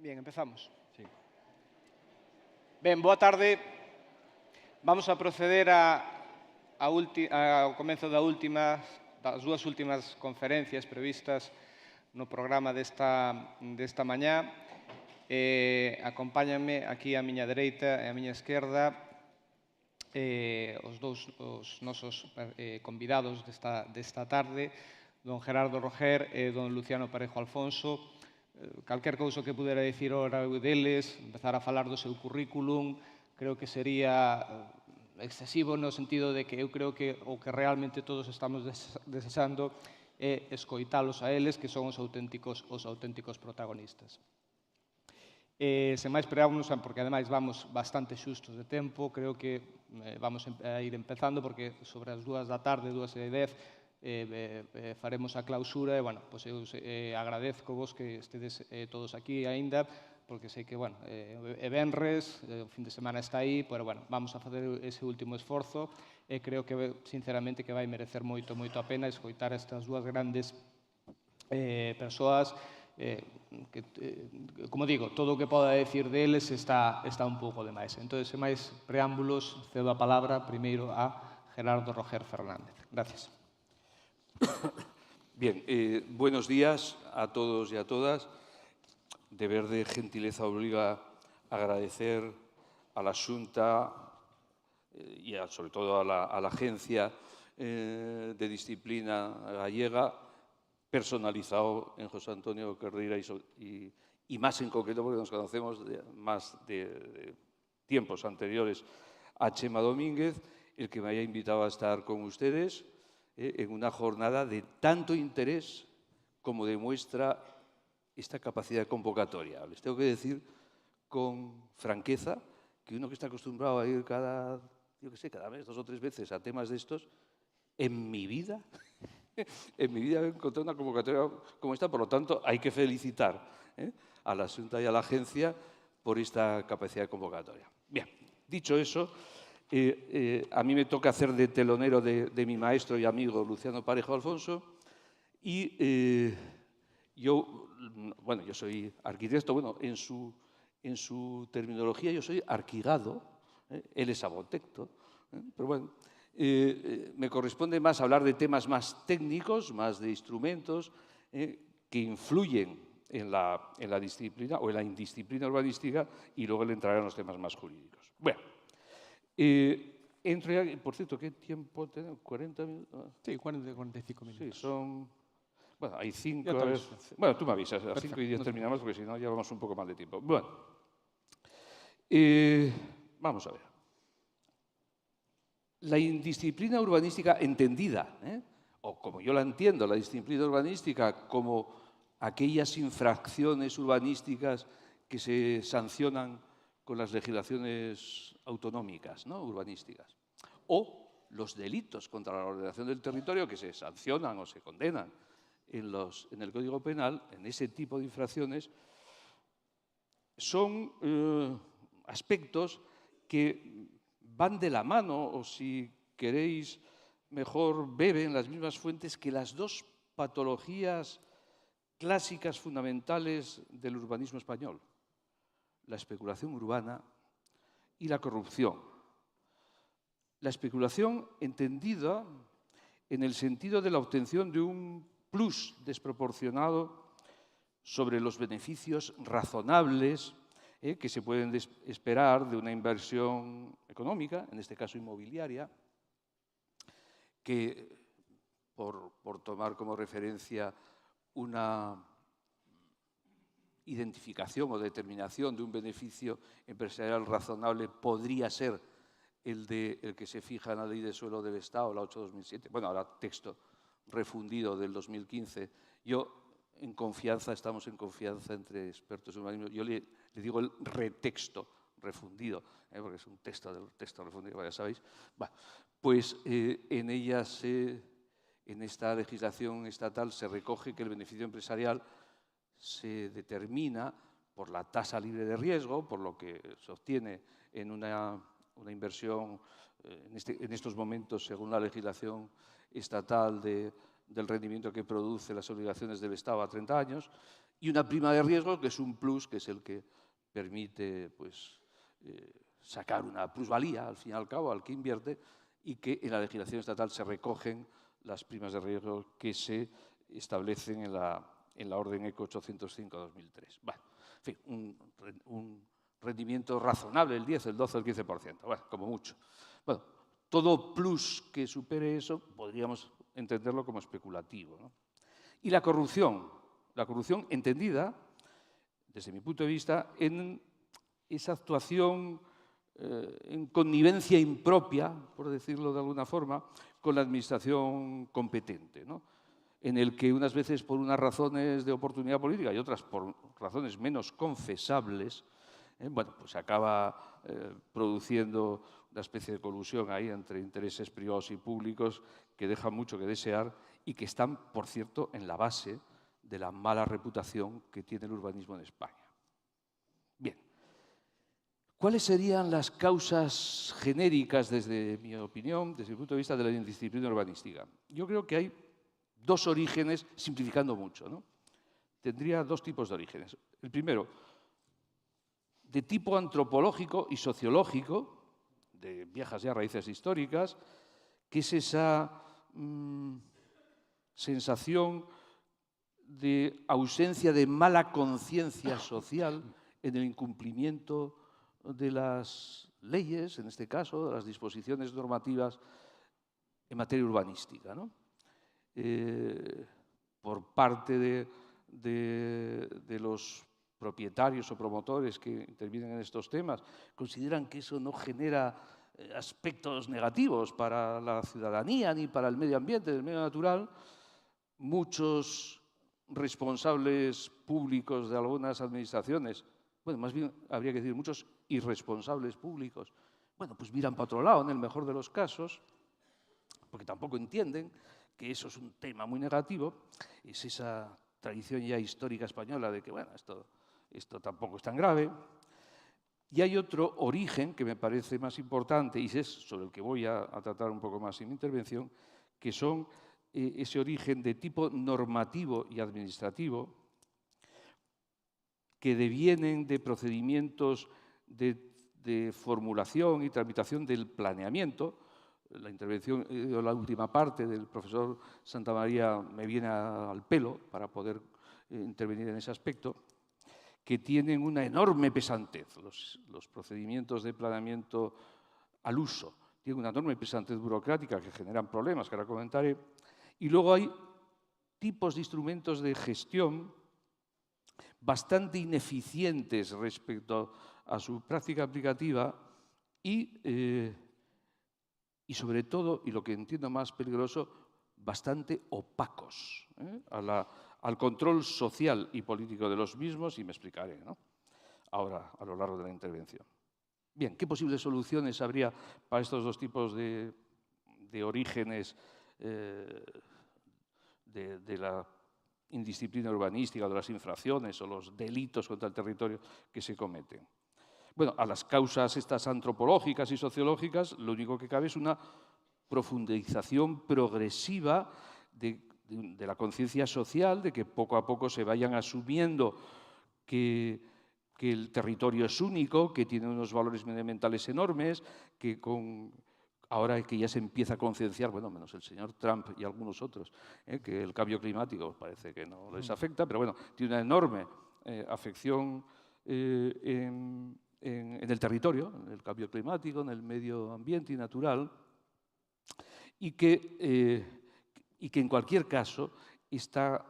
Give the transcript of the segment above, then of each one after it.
Bien, empezamos. Sí. Ben, boa tarde. Vamos a proceder ao comezo das dúas últimas conferencias previstas no programa desta mañá. Acompáñanme aquí á miña dereita e á miña esquerda os nosos convidados desta tarde, don Gerardo Roger e don Luciano Parejo Alfonso. Calquer cousa que pudera dicir ora deles, empezar a falar do seu currículum, creo que sería excesivo no sentido de que eu creo que o que realmente todos estamos desexando é escoitalos a eles, que son os auténticos protagonistas. Sen máis preámbulos, porque ademais vamos bastante xustos de tempo, creo que vamos a ir empezando, porque sobre as 2 da tarde, 2:10, faremos a clausura e, bueno, pois eu agradezco vos que estedes todos aquí aínda, porque sei que, bueno, é venres, o fin de semana está aí, pero, bueno, vamos a facer ese último esforzo e creo que, sinceramente, que vai merecer moito a pena escoitar estas dúas grandes persoas que, como digo, todo o que poda decir deles está un pouco de máis. Entón, sen máis preámbulos, cedo a palabra primeiro a Gerardo Roger Fernández. Gracias. Bien, buenos días a todos y a todas. Deber de gentileza obliga a agradecer a la Xunta y sobre todo a la Agencia de Disciplina Gallega, personalizado en José Antonio Carreira y más en concreto porque nos conocemos más de tiempos anteriores a Chema Domínguez, el que me haya invitado a estar con ustedes en una jornada de tanto interés como demuestra esta capacidad convocatoria. Les tengo que decir con franqueza que uno que está acostumbrado a ir cada mes, 2 o 3 veces a temas de estos, en mi vida he encontrado una convocatoria como esta, por lo tanto hay que felicitar a la Xunta y a la Agencia por esta capacidad convocatoria. Bien, dicho eso, a mí me toca hacer de telonero de mi maestro y amigo Luciano Parejo Alfonso y yo soy arquitecto, bueno, en su terminología yo soy arquigado, él es abotecto, pero bueno, me corresponde más hablar de temas más técnicos, más de instrumentos que influyen en la disciplina o en la indisciplina urbanística y luego le entraré en los temas más jurídicos. Bueno. Por cierto, ¿qué tiempo tenemos? ¿40 minutos? Sí, 45 minutos. Sí, son... Bueno, hay 5... Bueno, tú me avisas, a 5 y 10 terminamos porque si no ya vamos un poco más de tiempo. Bueno, vamos a ver. La indisciplina urbanística entendida, o como yo la entiendo, la disciplina urbanística como aquellas infracciones urbanísticas que se sancionan con las legislaciones autonómicas, ¿no?, urbanísticas, o los delitos contra la ordenación del territorio que se sancionan o se condenan en el Código Penal, en ese tipo de infracciones, son aspectos que van de la mano, o si queréis mejor, beben las mismas fuentes que las dos patologías clásicas fundamentales del urbanismo español: la especulación urbana y la corrupción. La especulación entendida en el sentido de la obtención de un plus desproporcionado sobre los beneficios razonables que se pueden esperar de una inversión económica, en este caso inmobiliaria, que, por tomar como referencia una identificación o determinación de un beneficio empresarial razonable, podría ser el que se fija en la Ley de Suelo del Estado, la 8/2007, bueno, ahora texto refundido del 2015. Estamos en confianza entre expertos en urbanismo. Yo le digo el retexto refundido, porque es un texto del texto refundido, ya sabéis. Bueno, pues en esta legislación estatal se recoge que el beneficio empresarial se determina por la tasa libre de riesgo, por lo que se obtiene en una inversión, en estos momentos, según la legislación estatal, del rendimiento que produce las obligaciones del Estado a 30 años, y una prima de riesgo, que es un plus, que es el que permite pues, sacar una plusvalía, al fin y al cabo, al que invierte, y que en la legislación estatal se recogen las primas de riesgo que se establecen en la Orden ECO 805-2003. Bueno, en fin, un rendimiento razonable, el 10, el 12, el 15%, bueno, como mucho. Bueno, todo plus que supere eso podríamos entenderlo como especulativo, ¿no? Y la corrupción entendida, desde mi punto de vista, en esa actuación en connivencia impropia, por decirlo de alguna forma, con la administración competente, ¿no? En el que unas veces por unas razones de oportunidad política y otras por razones menos confesables, bueno, pues se acaba produciendo una especie de colusión ahí entre intereses privados y públicos que dejan mucho que desear y que están, por cierto, en la base de la mala reputación que tiene el urbanismo en España. Bien. ¿Cuáles serían las causas genéricas, desde mi opinión, desde mi punto de vista, de la indisciplina urbanística? Yo creo que hay dos orígenes, simplificando mucho, ¿no? Tendría dos tipos de orígenes. El primero, de tipo antropológico y sociológico, de viejas ya raíces históricas, que es esa sensación de ausencia de mala conciencia social en el incumplimiento de las leyes, en este caso, de las disposiciones normativas en materia urbanística, ¿no? Por parte de los propietarios o promotores que intervienen en estos temas, consideran que eso no genera aspectos negativos para la ciudadanía ni para el medio ambiente, el medio natural. Muchos responsables públicos de algunas administraciones, bueno, más bien habría que decir muchos irresponsables públicos, bueno, pues miran para otro lado en el mejor de los casos, porque tampoco entienden que eso es un tema muy negativo. Es esa tradición ya histórica española de que, bueno, esto tampoco es tan grave. Y hay otro origen que me parece más importante, y es sobre el que voy a tratar un poco más en mi intervención, que son ese origen de tipo normativo y administrativo, que devienen de procedimientos de formulación y tramitación del planeamiento. La intervención, la última parte del profesor Santamaría me viene al pelo para poder intervenir en ese aspecto, que tienen una enorme pesantez. Los procedimientos de planeamiento al uso tienen una enorme pesantez burocrática que generan problemas, que ahora comentaré. Y luego hay tipos de instrumentos de gestión bastante ineficientes respecto a su práctica aplicativa y sobre todo, y lo que entiendo más peligroso, bastante opacos al control social y político de los mismos, y me explicaré, ¿no?, ahora a lo largo de la intervención. Bien, ¿qué posibles soluciones habría para estos dos tipos de orígenes de la indisciplina urbanística, de las infracciones o los delitos contra el territorio que se cometen? Bueno, a las causas estas antropológicas y sociológicas, lo único que cabe es una profundización progresiva de la conciencia social, de que poco a poco se vayan asumiendo que el territorio es único, que tiene unos valores medioambientales enormes, que ahora que ya se empieza a concienciar, bueno, menos el señor Trump y algunos otros, que el cambio climático parece que no les afecta, pero bueno, tiene una enorme afección en el territorio, en el cambio climático, en el medio ambiente y natural, y que en cualquier caso esta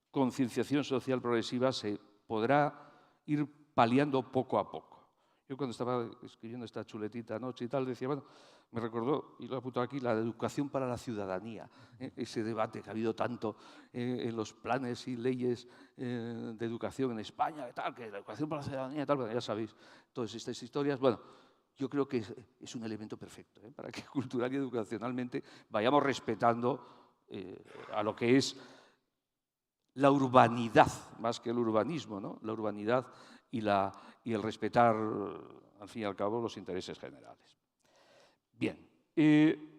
concienciación social progresiva se podrá ir paliando poco a poco. Yo cuando estaba escribiendo esta chuletita anoche y tal, decía, bueno, me recordó, y lo he apuntado aquí, la educación para la ciudadanía, ese debate que ha habido tanto en los planes y leyes de educación en España, que la educación para la ciudadanía, tal, ya sabéis, todas estas historias. Bueno, yo creo que es un elemento perfecto para que cultural y educacionalmente vayamos respetando a lo que es la urbanidad, más que el urbanismo, ¿no?, la urbanidad y el respetar, al fin y al cabo, los intereses generales. Bien, sin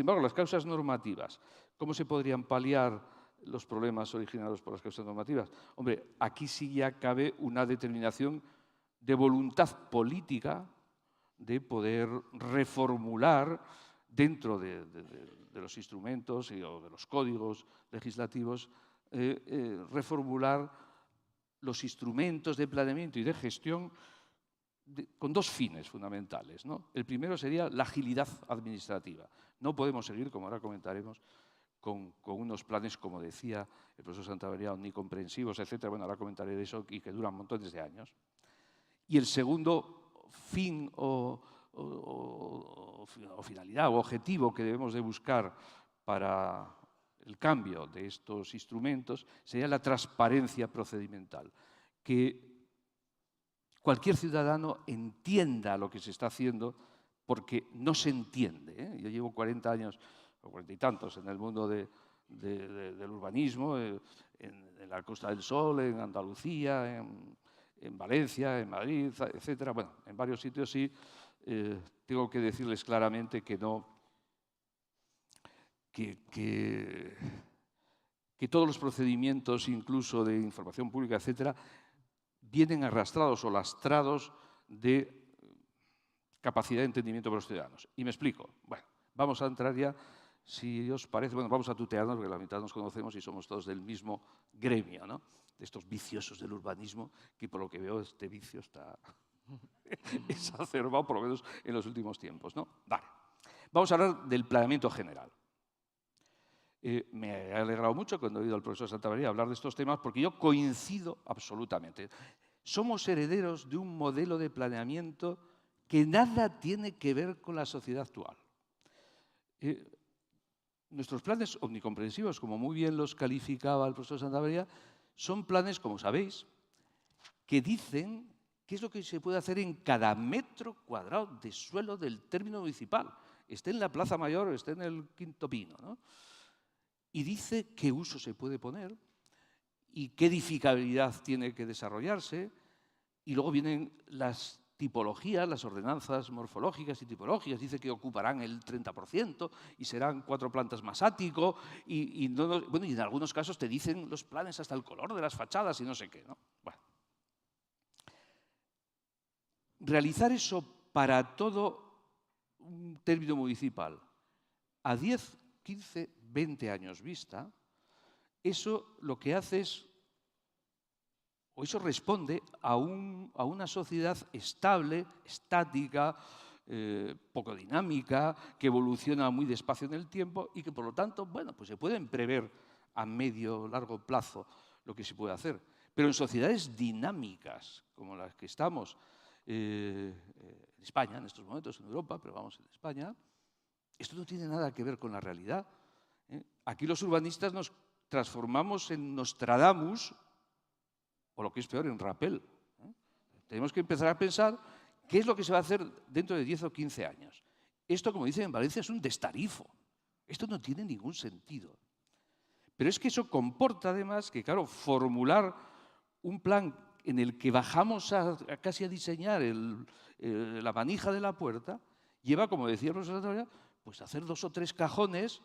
embargo, las causas normativas, ¿cómo se podrían paliar los problemas originados por las causas normativas. Hombre, aquí sí ya cabe una determinación de voluntad política de poder reformular dentro de los instrumentos o de los códigos legislativos, reformular los instrumentos de planeamiento y de gestión con dos fines fundamentales, ¿no? El primero sería la agilidad administrativa. No podemos seguir, como ahora comentaremos, con unos planes, como decía el profesor Santamaría, omnicomprensivos, etcétera. Bueno, ahora comentaré de eso y que duran montones de años. Y el segundo fin o finalidad o objetivo que debemos de buscar para el cambio de estos instrumentos sería la transparencia procedimental, que cualquier ciudadano entienda lo que se está haciendo, porque no se entiende, ¿eh? Yo llevo 40 años, o 40 y tantos, en el mundo del urbanismo, en la Costa del Sol, en Andalucía, en Valencia, en Madrid, etcétera. Bueno, en varios sitios sí. Tengo que decirles claramente que no, que todos los procedimientos, incluso de información pública, etcétera, vienen arrastrados o lastrados de capacidad de entendimiento por los ciudadanos. Y me explico. Bueno, vamos a entrar ya, si os parece, bueno, vamos a tutearnos, porque la mitad nos conocemos y somos todos del mismo gremio, ¿no? De estos viciosos del urbanismo, que por lo que veo este vicio está exacerbado, por lo menos en los últimos tiempos, ¿no? Vale. Vamos a hablar del planeamiento general. Me he alegrado mucho cuando he oído al profesor Santamaría hablar de estos temas, porque yo coincido absolutamente. Somos herederos de un modelo de planeamiento que nada tiene que ver con la sociedad actual. Nuestros planes omnicomprensivos, como muy bien los calificaba el profesor Santamaría, son planes, como sabéis, que dicen qué es lo que se puede hacer en cada metro cuadrado de suelo del término municipal, esté en la Plaza Mayor o esté en el Quinto Pino, ¿no? Y dice qué uso se puede poner y qué edificabilidad tiene que desarrollarse. Y luego vienen las tipologías, las ordenanzas morfológicas y tipológicas. Dice que ocuparán el 30% y serán 4 plantas más ático. Bueno, y en algunos casos te dicen los planes hasta el color de las fachadas y no sé qué, ¿no? Bueno. Realizar eso para todo un término municipal a 10, 15, 20 años vista, eso lo que hace es, o eso responde a una sociedad estable, estática, poco dinámica, que evoluciona muy despacio en el tiempo y que, por lo tanto, bueno, pues se pueden prever a medio o largo plazo lo que se puede hacer. Pero en sociedades dinámicas, como las que estamos en España, en estos momentos, en Europa, pero vamos, en España, esto no tiene nada que ver con la realidad. Aquí los urbanistas nos transformamos en Nostradamus, o lo que es peor, en Rappel. Tenemos que empezar a pensar qué es lo que se va a hacer dentro de 10 o 15 años. Esto, como dicen en Valencia, es un destarifo. Esto no tiene ningún sentido. Pero es que eso comporta, además, que, claro, formular un plan en el que bajamos casi a diseñar la manija de la puerta, lleva, como decía el profesor Santamaría, pues a hacer 2 o 3 cajones,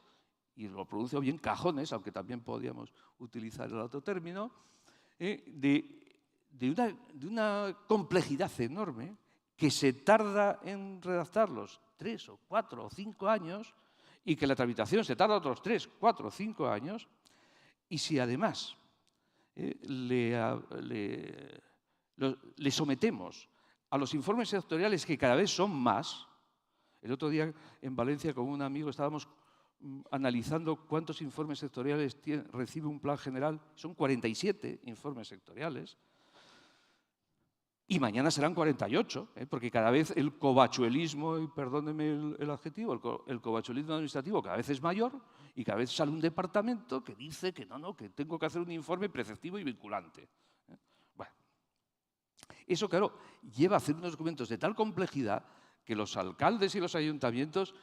y lo pronuncio bien, cajones, aunque también podríamos utilizar el otro término, de una complejidad enorme que se tarda en redactarlos 3 o 4 o 5 años y que la tramitación se tarda otros 3, 4 o 5 años. Y si además le sometemos a los informes sectoriales, que cada vez son más. El otro día en Valencia con un amigo estábamos analizando cuántos informes sectoriales recibe un plan general. Son 47 informes sectoriales. Y mañana serán 48, porque cada vez el covachuelismo, y perdónenme el adjetivo, el covachuelismo administrativo cada vez es mayor y cada vez sale un departamento que dice que no, que tengo que hacer un informe preceptivo y vinculante. Bueno, eso, claro, lleva a hacer unos documentos de tal complejidad que los alcaldes y los ayuntamientos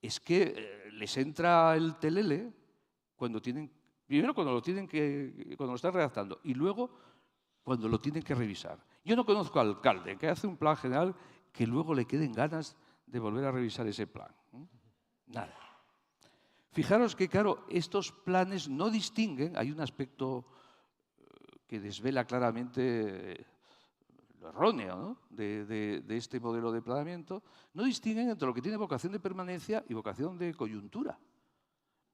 es que les entra el telele primero cuando lo están redactando y luego cuando lo tienen que revisar. Yo no conozco al alcalde que hace un plan general que luego le queden ganas de volver a revisar ese plan. Nada. Fijaros que, claro, estos planes no distinguen, hay un aspecto que desvela claramente lo erróneo, ¿no?, de este modelo de planeamiento, no distinguen entre lo que tiene vocación de permanencia y vocación de coyuntura.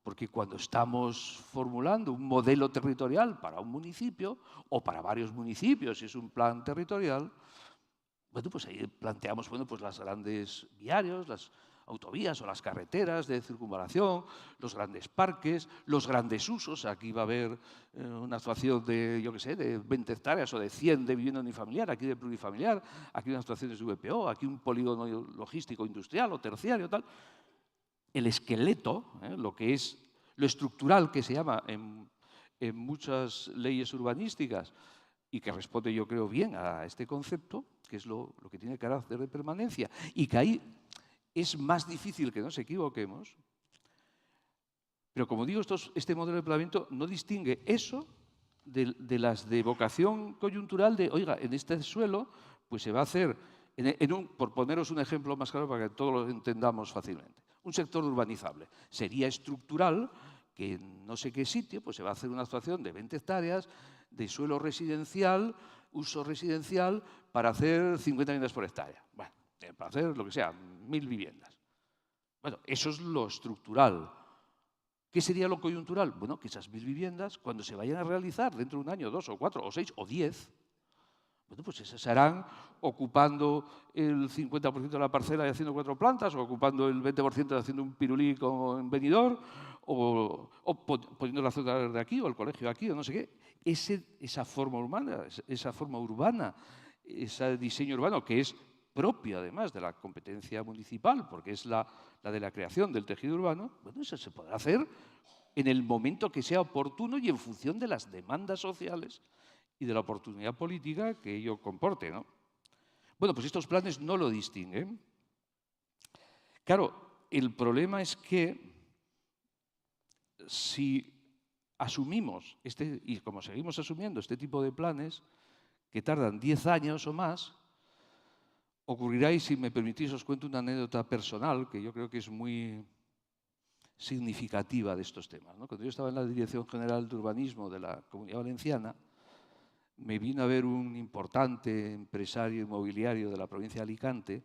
Porque cuando estamos formulando un modelo territorial para un municipio o para varios municipios, si es un plan territorial, bueno, pues ahí planteamos, bueno, pues los grandes viarios, las autovías o las carreteras de circunvalación, los grandes parques, los grandes usos. Aquí va a haber una actuación de, yo qué sé, de 20 hectáreas o de 100 de vivienda unifamiliar, aquí de plurifamiliar, aquí unas actuaciones de VPO, aquí un polígono logístico industrial o terciario, tal. El esqueleto, lo que es lo estructural que se llama en muchas leyes urbanísticas y que responde, yo creo, bien a este concepto, que es lo que tiene carácter de permanencia y que ahí es más difícil que nos equivoquemos. Pero como digo, este modelo de planeamiento no distingue eso de las de vocación coyuntural de, oiga, en este suelo pues se va a hacer, por poneros un ejemplo más claro para que todos lo entendamos fácilmente, un sector urbanizable. Sería estructural que en no sé qué sitio pues se va a hacer una actuación de 20 hectáreas de suelo residencial, uso residencial, para hacer 50 viviendas por hectárea. Bueno, para hacer lo que sea, 1000 viviendas. Bueno, eso es lo estructural. ¿Qué sería lo coyuntural? Bueno, que esas 1000 viviendas, cuando se vayan a realizar dentro de un año, 2 o 4 o 6 o 10, bueno, pues esas se harán ocupando el 50% de la parcela y haciendo 4 plantas, o ocupando el 20% y haciendo un pirulí con Benidorm, o poniendo la zona de aquí, o el colegio aquí, o no sé qué. Esa forma urbana, ese diseño urbano que es propio, además, de la competencia municipal, porque es la de la creación del tejido urbano, bueno, eso se podrá hacer en el momento que sea oportuno y en función de las demandas sociales y de la oportunidad política que ello comporte, ¿no? Bueno, pues estos planes no lo distinguen. Claro, el problema es que si asumimos, y como seguimos asumiendo este tipo de planes, que tardan 10 años o más, ocurrirá, y si me permitís os cuento una anécdota personal que yo creo que es muy significativa de estos temas, ¿no? Cuando yo estaba en la Dirección General de Urbanismo de la Comunidad Valenciana, me vino a ver un importante empresario inmobiliario de la provincia de Alicante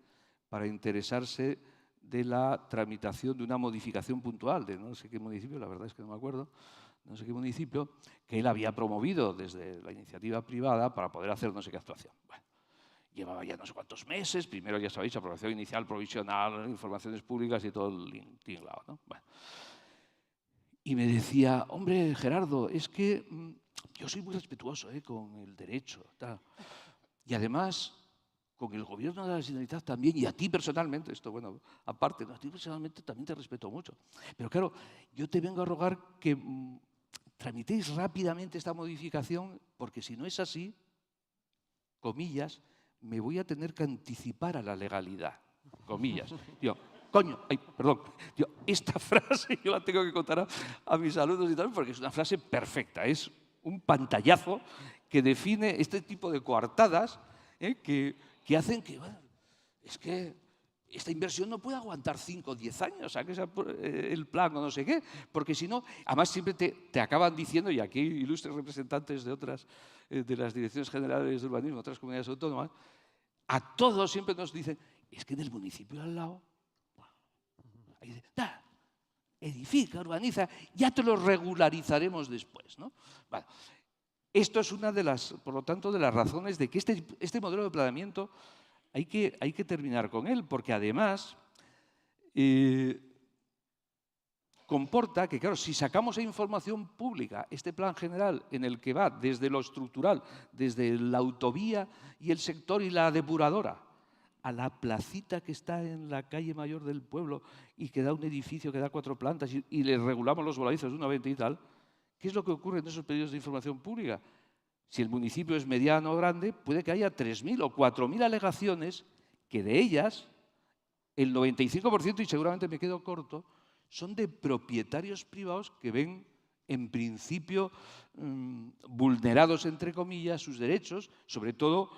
para interesarse de la tramitación de una modificación puntual de no sé qué municipio, la verdad es que no me acuerdo, no sé qué municipio, que él había promovido desde la iniciativa privada para poder hacer no sé qué actuación. Bueno, llevaba ya no sé cuántos meses, primero ya sabéis, aprobación inicial, provisional, informaciones públicas y todo el tinglado, ¿no? Bueno. Y me decía, hombre, Gerardo, es que yo soy muy respetuoso con el derecho, tal. Y además, con el gobierno de la Generalitat también, y a ti personalmente, esto, bueno, aparte, ¿no? A ti personalmente también te respeto mucho. Pero claro, yo te vengo a rogar que tramitéis rápidamente esta modificación, porque si no es así, comillas, me voy a tener que anticipar a la legalidad, comillas. Yo, coño, perdón, esta frase yo la tengo que contar a mis alumnos y tal, porque es una frase perfecta, es un pantallazo que define este tipo de coartadas que hacen que, bueno, es que esta inversión no puede aguantar 5 o 10 años, a que sea el plan o no sé qué, porque si no, además siempre te acaban diciendo, y aquí ilustres representantes de otras, de las direcciones generales de urbanismo, otras comunidades autónomas, a todos siempre nos dicen, es que en el municipio al lado, edifica, urbaniza, ya te lo regularizaremos después, ¿no? Bueno, esto es una de las, por lo tanto, de las razones de que este modelo de planeamiento hay que terminar con él, porque además comporta que, claro, si sacamos a información pública este plan general en el que va desde lo estructural, desde la autovía y el sector y la depuradora, a la placita que está en la calle mayor del pueblo y que da un edificio que da 4 plantas y le regulamos los voladizos de una 20 y tal, ¿qué es lo que ocurre en esos pedidos de información pública? Si el municipio es mediano o grande, puede que haya 3000 o 4000 alegaciones que de ellas el 95%, y seguramente me quedo corto, son de propietarios privados que ven en principio vulnerados, entre comillas, sus derechos, sobre todo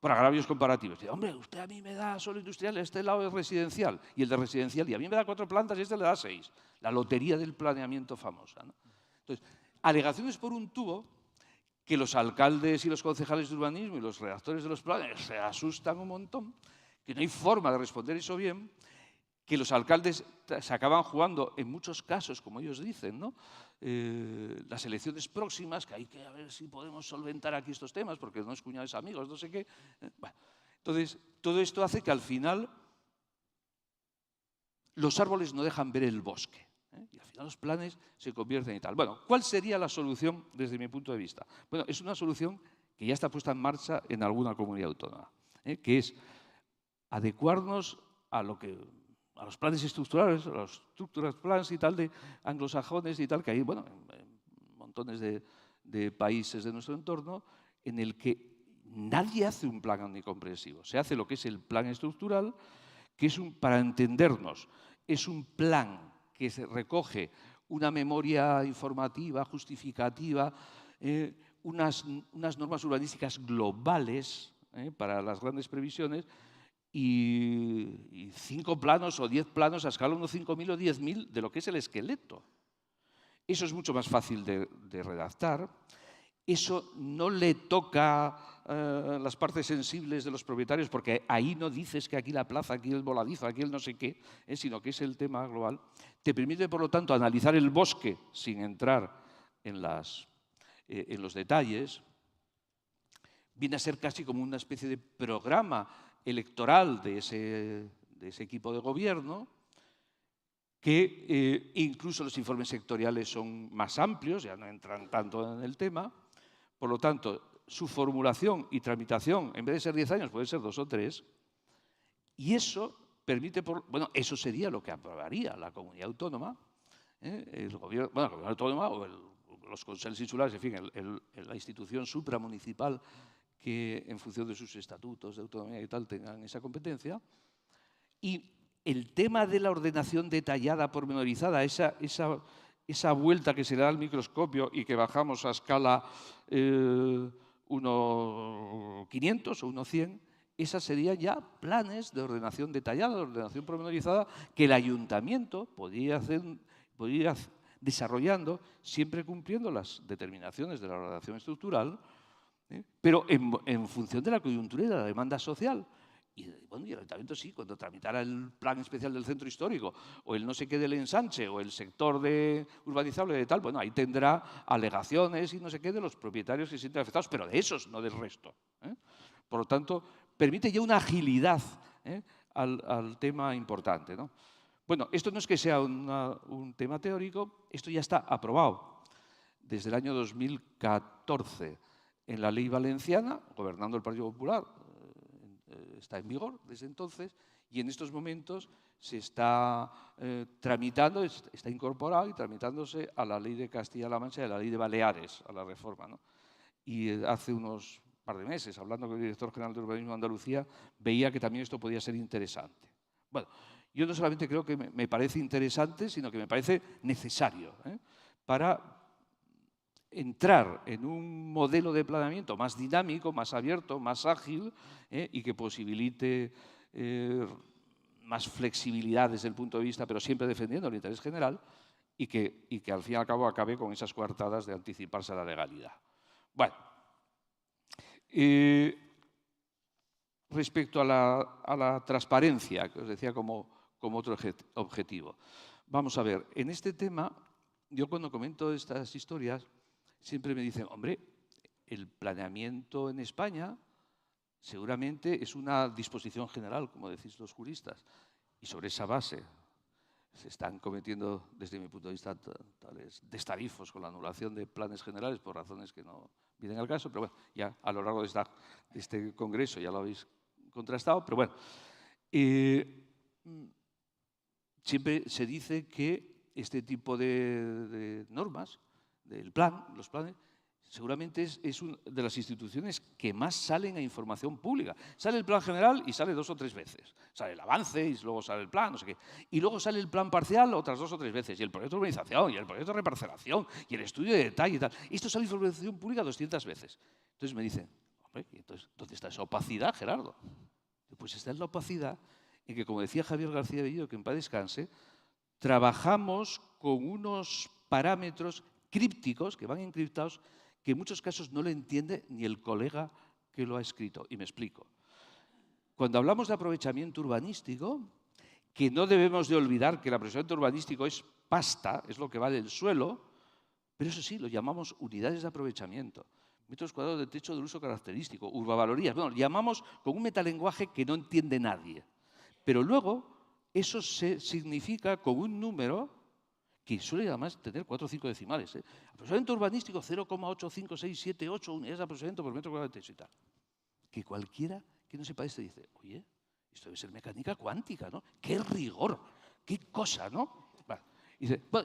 por agravios comparativos. Dice, hombre, usted a mí me da solo industrial, este lado es residencial, y el de residencial, y a mí me da 4 plantas y este le da 6. La lotería del planeamiento famosa, ¿no? Entonces, alegaciones por un tubo que los alcaldes y los concejales de urbanismo y los redactores de los planes se asustan un montón, que no hay forma de responder eso bien, que los alcaldes se acaban jugando, en muchos casos, como ellos dicen, ¿no? Las elecciones próximas, que hay que ver si podemos solventar aquí estos temas, porque no es cuñados amigos, no sé qué. Bueno, entonces, todo esto hace que al final los árboles no dejan ver el bosque, ¿eh? Y al final los planes se convierten en tal. Bueno, ¿cuál sería la solución desde mi punto de vista? Bueno, es una solución que ya está puesta en marcha en alguna comunidad autónoma, ¿eh? Que es adecuarnos a los planes estructurales, a los structural plans y tal de anglosajones y tal, que hay, bueno, en montones de países de nuestro entorno, en el que nadie hace un plan omnicomprensivo. Se hace lo que es el plan estructural, que es para entendernos, es un plan que se recoge una memoria informativa, justificativa, unas normas urbanísticas globales para las grandes previsiones, y 5 planos o 10 planos a escala 1, 5.000 o 10.000 de lo que es el esqueleto. Eso es mucho más fácil de redactar. Eso no le toca las partes sensibles de los propietarios, porque ahí no dices que aquí la plaza, aquí el voladizo, aquí el no sé qué, sino que es el tema global. Te permite, por lo tanto, analizar el bosque sin entrar en los detalles. Viene a ser casi como una especie de programa electoral de ese equipo de gobierno, que incluso los informes sectoriales son más amplios, ya no entran tanto en el tema. Por lo tanto, su formulación y tramitación, en vez de ser 10 años, puede ser 2 o 3. Y eso permite, bueno, eso sería lo que aprobaría la comunidad autónoma, el gobierno, bueno, la comunidad autónoma o los consejos insulares, en fin, la institución supramunicipal que en función de sus estatutos de autonomía y tal tengan esa competencia. Y el tema de la ordenación detallada, pormenorizada, esa vuelta que se le da al microscopio y que bajamos a escala 1.500 o 1.100, esas serían ya planes de ordenación detallada, de ordenación pormenorizada, que el ayuntamiento podría ir desarrollando, siempre cumpliendo las determinaciones de la ordenación estructural, pero en función de la coyuntura y de la demanda social. Y bueno, y el ayuntamiento sí, cuando tramitara el plan especial del centro histórico, o el no sé qué del ensanche, o el sector de urbanizable de tal, bueno, ahí tendrá alegaciones y no sé qué de los propietarios que se sienten afectados, pero de esos, no del resto. Por lo tanto, permite ya una agilidad al tema importante, ¿no? Bueno, esto no es que sea un tema teórico, esto ya está aprobado desde el año 2014 en la ley valenciana, gobernando el Partido Popular, está en vigor desde entonces, y en estos momentos se está tramitando, está incorporado y tramitándose a la ley de Castilla-La Mancha y a la ley de Baleares, a la reforma, ¿no? Y hace unos par de meses, hablando con el director general de Urbanismo de Andalucía, veía que también esto podía ser interesante. Bueno, yo no solamente creo que me parece interesante, sino que me parece necesario para entrar en un modelo de planeamiento más dinámico, más abierto, más ágil y que posibilite más flexibilidad desde el punto de vista, pero siempre defendiendo el interés general y que al fin y al cabo acabe con esas coartadas de anticiparse a la legalidad. Bueno, respecto a la transparencia, que os decía como otro objetivo. Vamos a ver, en este tema, yo cuando comento estas historias, siempre me dicen, hombre, el planeamiento en España seguramente es una disposición general, como decís los juristas, y sobre esa base se están cometiendo, desde mi punto de vista, tales destarifos con la anulación de planes generales por razones que no vienen al caso, pero bueno, ya a lo largo de este congreso ya lo habéis contrastado, pero bueno, siempre se dice que este tipo de normas, los planes, seguramente es una de las instituciones que más salen a información pública. Sale el plan general y sale 2 o 3 veces. Sale el avance y luego sale el plan, no sé qué. Y luego sale el plan parcial otras 2 o 3 veces. Y el proyecto de urbanización, y el proyecto de reparcelación, y el estudio de detalle y tal. Esto sale a información pública 200 veces. Entonces me dicen, Entonces, ¿dónde está esa opacidad, Gerardo? Pues está en la opacidad en que, como decía Javier García Bellido, que en paz descanse, trabajamos con unos parámetros crípticos, que van encriptados, que en muchos casos no lo entiende ni el colega que lo ha escrito. Y me explico. Cuando hablamos de aprovechamiento urbanístico, que no debemos de olvidar que el aprovechamiento urbanístico es pasta, es lo que vale el suelo, pero eso sí, lo llamamos unidades de aprovechamiento, metros cuadrados de techo del uso característico, urbavalorías. Bueno, lo llamamos con un metalenguaje que no entiende nadie. Pero luego eso se significa con un número que suele además tener 4 o 5 decimales. Aprovechamiento urbanístico 0,85678 unidades de aprovechamiento por metro cuadrado de techo y tal. Que cualquiera que no sepa esto dice, oye, esto debe ser mecánica cuántica, ¿no? ¡Qué rigor! ¡Qué cosa!, ¿no?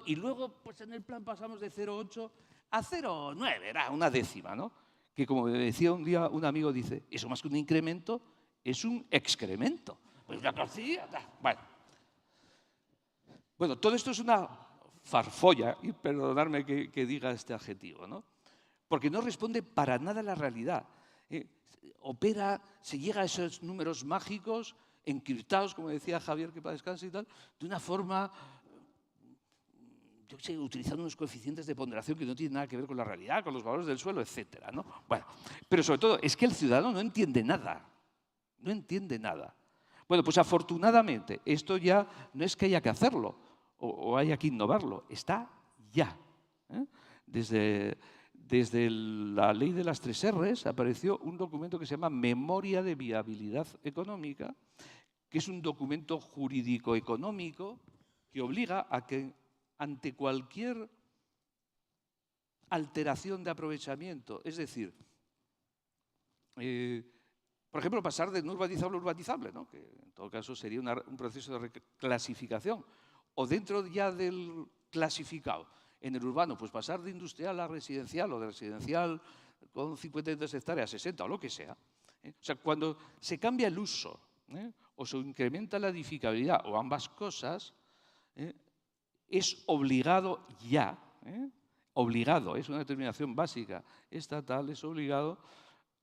Y luego, pues en el plan pasamos de 0,8 a 0,9, era una décima, ¿no? Que como me decía un día un amigo, dice, eso más que un incremento, es un excremento. Pues una cosilla, bueno, todo esto es una farfolla, y perdonadme que diga este adjetivo, ¿no? Porque no responde para nada a la realidad. Opera, se llega a esos números mágicos, encriptados, como decía Javier, que para descanse y tal, de una forma, yo qué sé, utilizando unos coeficientes de ponderación que no tienen nada que ver con la realidad, con los valores del suelo, etcétera, ¿no? Bueno, pero sobre todo es que el ciudadano no entiende nada. No entiende nada. Bueno, pues afortunadamente esto ya no es que haya que hacerlo o haya que innovarlo, está ya. Desde la ley de las 3 R's apareció un documento que se llama Memoria de Viabilidad Económica, que es un documento jurídico-económico que obliga a que ante cualquier alteración de aprovechamiento, es decir, por ejemplo, pasar de no urbanizable a urbanizable, ¿no? Que en todo caso sería un proceso de reclasificación, o dentro ya del clasificado, en el urbano, pues pasar de industrial a residencial o de residencial con 52 hectáreas a 60 o lo que sea. O sea, cuando se cambia el uso o se incrementa la edificabilidad o ambas cosas, es obligado ya, obligado, es una determinación básica estatal, es obligado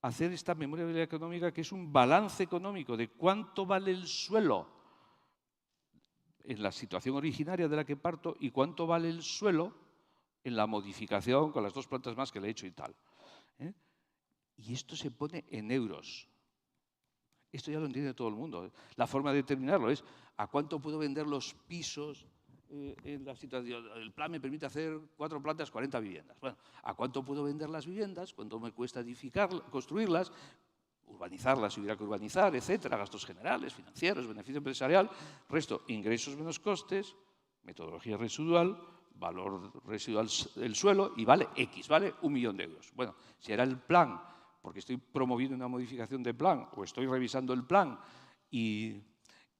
a hacer esta memoria de viabilidad económica, que es un balance económico de cuánto vale el suelo en la situación originaria de la que parto y cuánto vale el suelo en la modificación con las 2 plantas más que le he hecho y tal. Y esto se pone en euros. Esto ya lo entiende todo el mundo. La forma de determinarlo es a cuánto puedo vender los pisos en la situación. El plan me permite hacer 4 plantas, 40 viviendas. Bueno, ¿a cuánto puedo vender las viviendas? ¿Cuánto me cuesta construirlas? Urbanizarlas si hubiera que urbanizar, etcétera, gastos generales, financieros, beneficio empresarial, resto, ingresos menos costes, metodología residual, valor residual del suelo y vale X, vale 1 millón de euros. Bueno, si era el plan, porque estoy promoviendo una modificación de plan o estoy revisando el plan y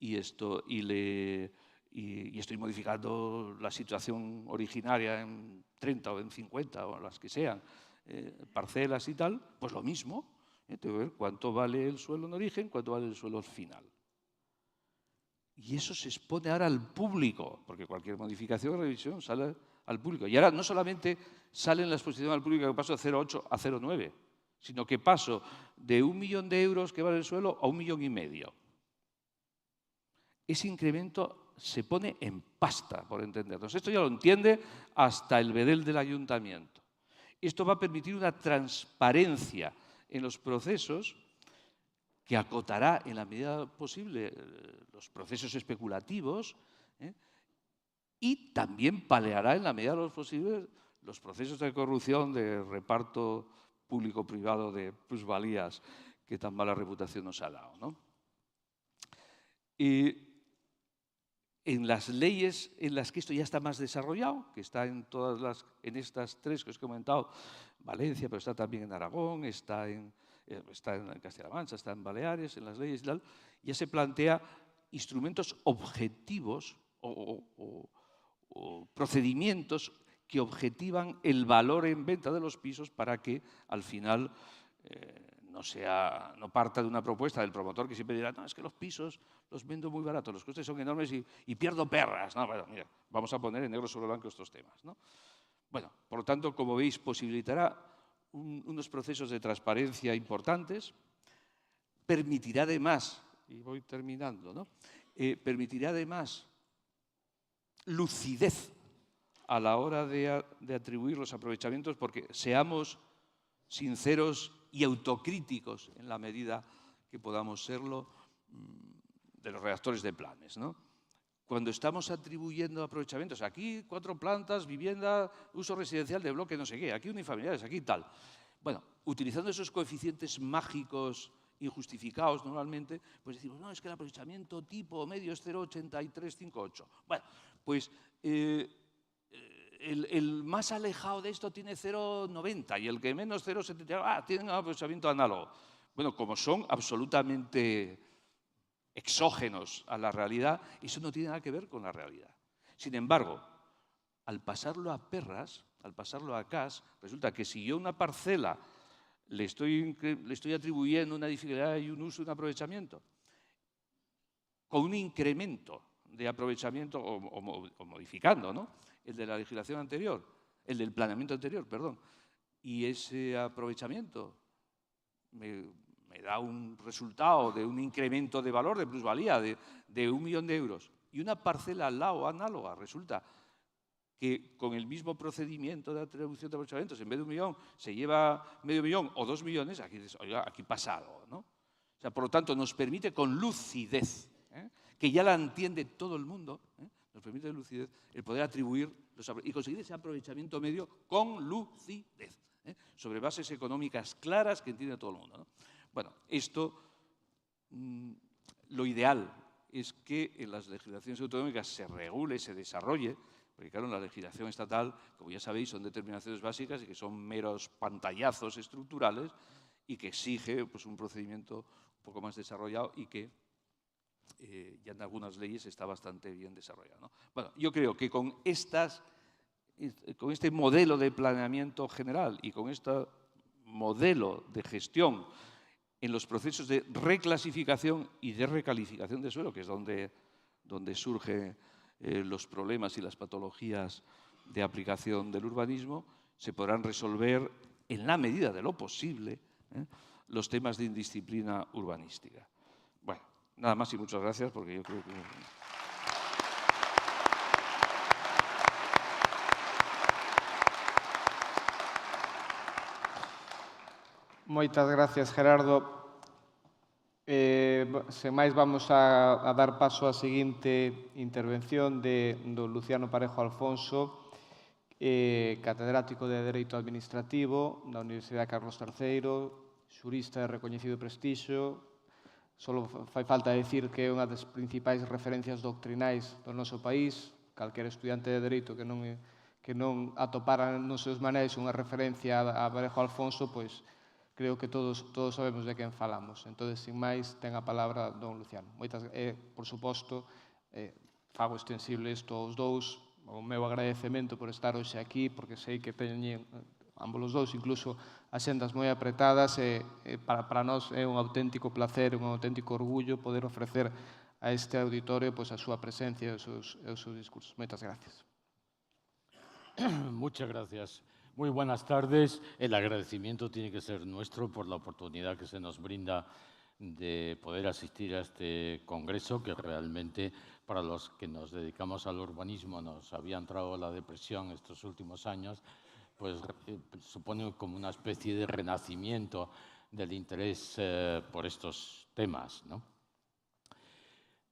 estoy modificando la situación originaria en 30 o en 50 o las que sean, parcelas y tal, pues lo mismo. Tengo que ver cuánto vale el suelo en origen, cuánto vale el suelo final. Y eso se expone ahora al público, porque cualquier modificación o revisión sale al público. Y ahora no solamente sale en la exposición al público que paso de 0,8 a 0,9, sino que paso de 1 millón de euros que vale el suelo a 1,5 millones. Ese incremento se pone en pasta, por entendernos. Esto ya lo entiende hasta el bedel del ayuntamiento. Esto va a permitir una transparencia en los procesos que acotará en la medida posible los procesos especulativos y también paliará en la medida de lo posible los procesos de corrupción, de reparto público-privado de plusvalías que tan mala reputación nos ha dado, ¿no? Y en las leyes en las que esto ya está más desarrollado, que está en estas 3 que os he comentado, Valencia, pero está también en Aragón, está en Castilla-La Mancha, está en Baleares, en las leyes y tal, ya se plantea instrumentos objetivos o procedimientos que objetivan el valor en venta de los pisos para que al final no parta de una propuesta del promotor que siempre dirá, no, es que los pisos los vendo muy baratos, los costes son enormes y pierdo perras. No, bueno, mira, vamos a poner en negro sobre blanco estos temas, ¿no? Bueno, por lo tanto, como veis, posibilitará unos procesos de transparencia importantes, permitirá además, y voy terminando, ¿no? Permitirá además lucidez a la hora de atribuir los aprovechamientos, porque seamos sinceros y autocríticos en la medida que podamos serlo de los redactores de planes, ¿no? Cuando estamos atribuyendo aprovechamientos, aquí 4 plantas, vivienda, uso residencial de bloque, no sé qué, aquí unifamiliares, aquí tal. Bueno, utilizando esos coeficientes mágicos injustificados normalmente, pues decimos, no, es que el aprovechamiento tipo medio es 0,8358. Bueno, pues el más alejado de esto tiene 0,90 y el que menos 0,70, tienen un aprovechamiento análogo. Bueno, como son absolutamente exógenos a la realidad, eso no tiene nada que ver con la realidad. Sin embargo, al pasarlo a perras, al pasarlo a CAS, resulta que si yo una parcela le estoy atribuyendo una dificultad y un uso y un aprovechamiento, con un incremento de aprovechamiento o modificando, ¿no?, el de la legislación anterior, el del planeamiento anterior, perdón, y ese aprovechamiento me da un resultado de un incremento de valor, de plusvalía, de 1 millón de euros, y una parcela al lado análoga, resulta que con el mismo procedimiento de atribución de aprovechamientos, en vez de 1 millón, se lleva medio millón o 2 millones, aquí dices, oiga, aquí pasa algo, ¿no? O sea, por lo tanto, nos permite con lucidez, que ya la entiende todo el mundo, nos permite lucidez el poder atribuir y conseguir ese aprovechamiento medio con lucidez, sobre bases económicas claras que entiende todo el mundo, ¿no? Bueno, esto, lo ideal es que en las legislaciones autonómicas se regule, se desarrolle, porque claro, en la legislación estatal, como ya sabéis, son determinaciones básicas y que son meros pantallazos estructurales y que exige pues, un procedimiento un poco más desarrollado y que ya en algunas leyes está bastante bien desarrollado, ¿no? Bueno, yo creo que con este modelo de planeamiento general y con este modelo de gestión en los procesos de reclasificación y de recalificación de suelo, que es donde surgen los problemas y las patologías de aplicación del urbanismo, se podrán resolver en la medida de lo posible los temas de indisciplina urbanística. Bueno, nada más y muchas gracias, porque yo creo que... Moitas gracias, Gerardo. Sen máis, vamos a dar paso á seguinte intervención do Luciano Parejo Alfonso, catedrático de Dereito Administrativo da Universidade Carlos III, xurista de recoñecido prestixio. Só fai falta decir que é unha das principais referencias doctrinais do noso país. Calquera estudiante de Dereito que non atopara nos seus manéis unha referencia a Parejo Alfonso, pois creo que todos sabemos de quen falamos. Entón, sin máis, ten a palabra don Luciano. Por suposto, fago extensible isto aos dous, o meu agradecemento por estar hoxe aquí, porque sei que teñen ambos os dous, incluso axendas moi apretadas, e para nós é un auténtico placer, un auténtico orgullo poder ofrecer a este auditorio pois, a súa presencia e os seus discursos. Moitas gracias. Muchas gracias. Muy buenas tardes. El agradecimiento tiene que ser nuestro por la oportunidad que se nos brinda de poder asistir a este congreso, que realmente para los que nos dedicamos al urbanismo nos había entrado la depresión estos últimos años, pues supone como una especie de renacimiento del interés por estos temas, ¿no?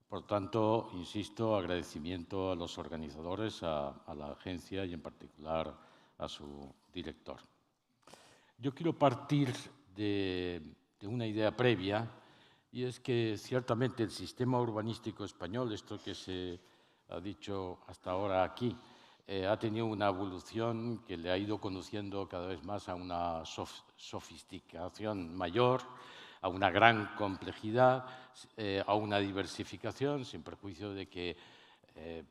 Por tanto, insisto, agradecimiento a los organizadores, a la agencia y en particular a su director. Yo quiero partir de una idea previa, y es que ciertamente el sistema urbanístico español, esto que se ha dicho hasta ahora aquí, ha tenido una evolución que le ha ido conduciendo cada vez más a una sofisticación mayor, a una gran complejidad, a una diversificación, sin perjuicio de que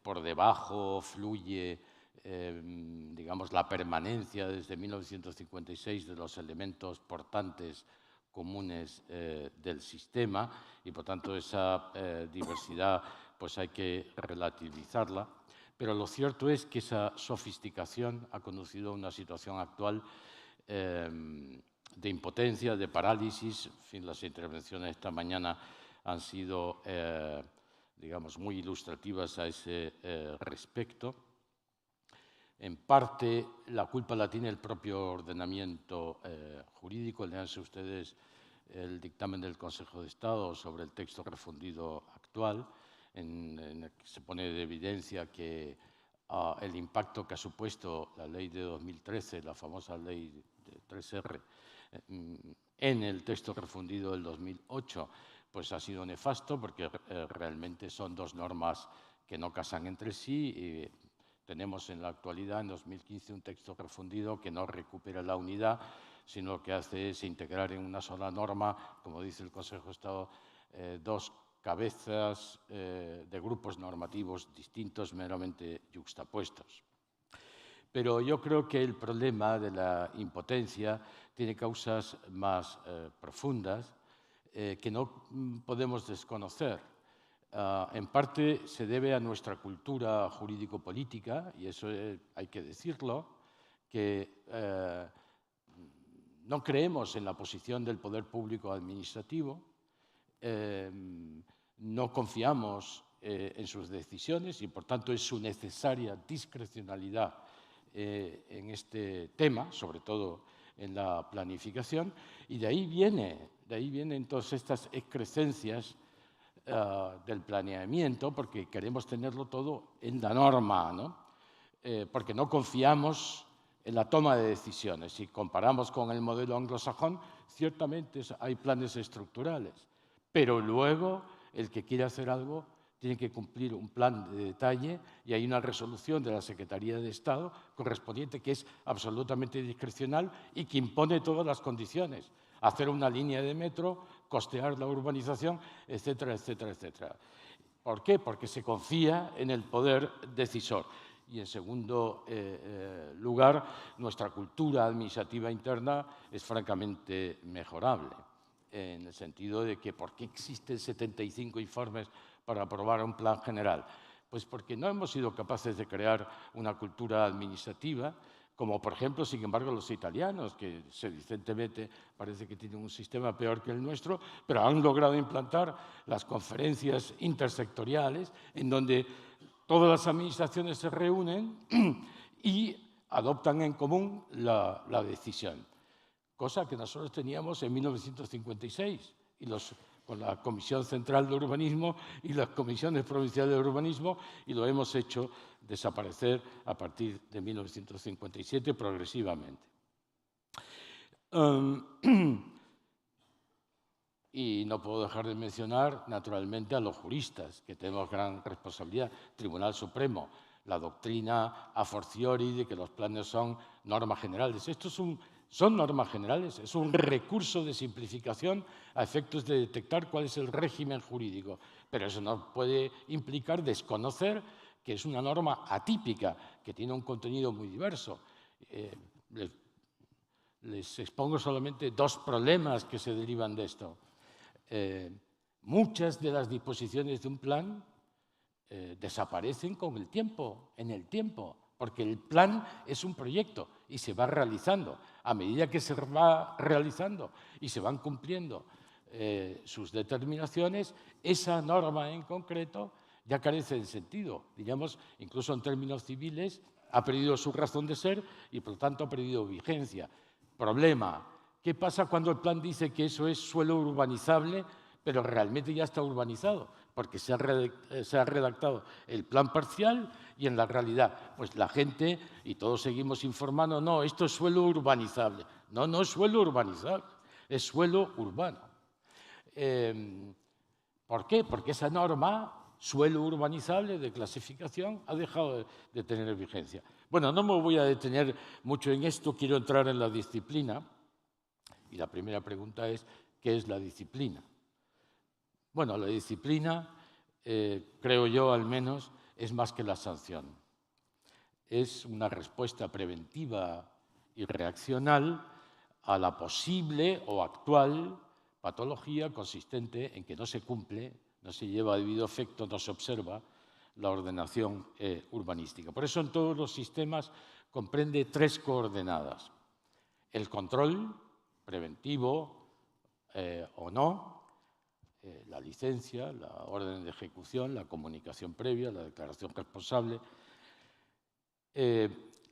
por debajo fluye digamos, la permanencia desde 1956 de los elementos portantes comunes del sistema y, por tanto, esa diversidad pues hay que relativizarla. Pero lo cierto es que esa sofisticación ha conducido a una situación actual de impotencia, de parálisis. En fin, las intervenciones esta mañana han sido, digamos, muy ilustrativas a ese respecto. En parte, la culpa la tiene el propio ordenamiento jurídico. Léanse ustedes el dictamen del Consejo de Estado sobre el texto refundido actual, en el que se pone de evidencia que el impacto que ha supuesto la ley de 2013, la famosa ley de 3R, en el texto refundido del 2008, pues ha sido nefasto, porque realmente son dos normas que no casan entre sí. Y tenemos en la actualidad, en 2015, un texto refundido que no recupera la unidad, sino lo que hace es integrar en una sola norma, como dice el Consejo de Estado, dos cabezas de grupos normativos distintos, meramente yuxtapuestos. Pero yo creo que el problema de la impotencia tiene causas más profundas que no podemos desconocer. En parte se debe a nuestra cultura jurídico-política, y eso hay que decirlo, que no creemos en la posición del poder público administrativo, no confiamos en sus decisiones y, por tanto, es su necesaria discrecionalidad en este tema, sobre todo en la planificación, y de ahí vienen todas estas excrescencias del planeamiento, porque queremos tenerlo todo en la norma, ¿no? Porque no confiamos en la toma de decisiones. Si comparamos con el modelo anglosajón, ciertamente hay planes estructurales, pero luego el que quiere hacer algo tiene que cumplir un plan de detalle, y hay una resolución de la Secretaría de Estado correspondiente que es absolutamente discrecional y que impone todas las condiciones: hacer una línea de metro, costear la urbanización, etcétera, etcétera, etcétera. ¿Por qué? Porque se confía en el poder decisor. Y, en segundo lugar, nuestra cultura administrativa interna es francamente mejorable, en el sentido de que ¿por qué existen 75 informes para aprobar un plan general? Pues porque no hemos sido capaces de crear una cultura administrativa, como por ejemplo, sin embargo, los italianos, que seducentemente parece que tienen un sistema peor que el nuestro, pero han logrado implantar las conferencias intersectoriales, en donde todas las administraciones se reúnen y adoptan en común la decisión, cosa que nosotros teníamos en 1956, con la Comisión Central de Urbanismo y las comisiones provinciales de urbanismo, y lo hemos hecho desaparecer a partir de 1957 progresivamente. Y no puedo dejar de mencionar, naturalmente, a los juristas, que tenemos gran responsabilidad. Tribunal Supremo, la doctrina a fortiori de que los planes son normas generales. Estos son normas generales, es un recurso de simplificación a efectos de detectar cuál es el régimen jurídico, pero eso no puede implicar desconocer que es una norma atípica, que tiene un contenido muy diverso. Les expongo solamente dos problemas que se derivan de esto. Muchas de las disposiciones de un plan desaparecen con el tiempo, en el tiempo, porque el plan es un proyecto y se va realizando. A medida que se va realizando y se van cumpliendo sus determinaciones, esa norma en concreto ya carece de sentido. Digamos, incluso en términos civiles, ha perdido su razón de ser y, por lo tanto, ha perdido vigencia. Problema: ¿qué pasa cuando el plan dice que eso es suelo urbanizable, pero realmente ya está urbanizado? Porque se ha redactado el plan parcial y, en la realidad, pues la gente y todos seguimos informando: no, esto es suelo urbanizable. No, no es suelo urbanizable, es suelo urbano. ¿Por qué? Porque esa norma, suelo urbanizable de clasificación, ha dejado de tener vigencia. Bueno, no me voy a detener mucho en esto, quiero entrar en la disciplina. Y la primera pregunta es: ¿qué es la disciplina? Bueno, la disciplina, creo yo al menos, es más que la sanción. Es una respuesta preventiva y reaccional a la posible o actual patología consistente en que no se cumple, no se lleva a debido efecto, no se observa la ordenación urbanística. Por eso, en todos los sistemas comprende tres coordenadas. el control preventivo o no, la licencia, la orden de ejecución, la comunicación previa, la declaración responsable,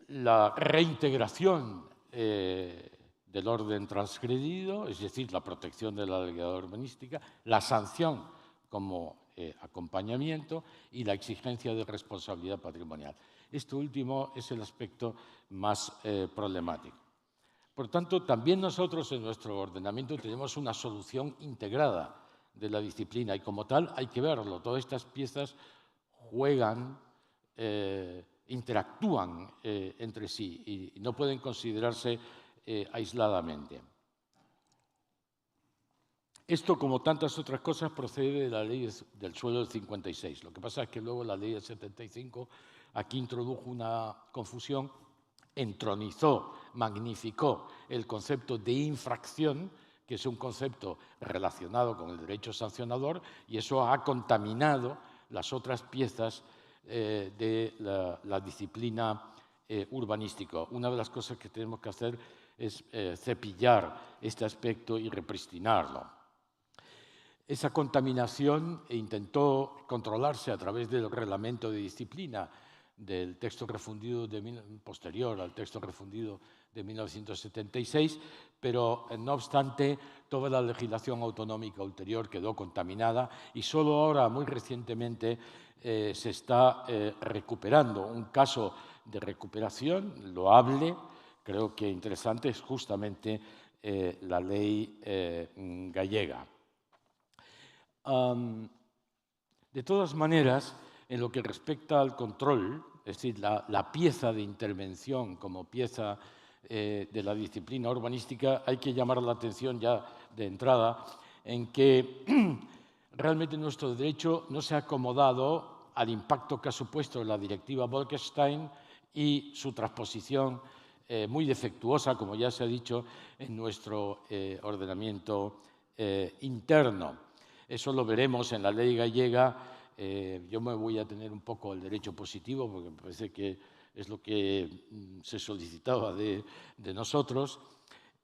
la reintegración del orden transgredido, es decir, la protección de la legalidad urbanística, la sanción como acompañamiento y la exigencia de responsabilidad patrimonial. Esto último es el aspecto más problemático. Por tanto, también nosotros en nuestro ordenamiento tenemos una solución integrada de la disciplina y como tal hay que verlo. Todas estas piezas juegan, interactúan entre sí y no pueden considerarse aisladamente. Esto, como tantas otras cosas, procede de la ley del suelo del 56. Lo que pasa es que luego la ley del 75 aquí introdujo una confusión, entronizó, magnificó el concepto de infracción, que es un concepto relacionado con el derecho sancionador, y eso ha contaminado las otras piezas de la disciplina urbanística. Una de las cosas que tenemos que hacer es cepillar este aspecto y repristinarlo. Esa contaminación intentó controlarse a través del reglamento de disciplina del texto refundido posterior al texto refundido de 1976, pero no obstante toda la legislación autonómica ulterior quedó contaminada y solo ahora, muy recientemente, se está recuperando. Un caso de recuperación loable, creo que interesante, es justamente la ley gallega. De todas maneras, en lo que respecta al control, es decir, la pieza de intervención como pieza de la disciplina urbanística, hay que llamar la atención ya de entrada en que realmente nuestro derecho no se ha acomodado al impacto que ha supuesto la directiva Bolkestein y su transposición muy defectuosa, como ya se ha dicho, en nuestro ordenamiento interno. Eso lo veremos en la ley gallega. Yo me voy a tener un poco el derecho positivo porque me parece que es lo que se solicitaba de nosotros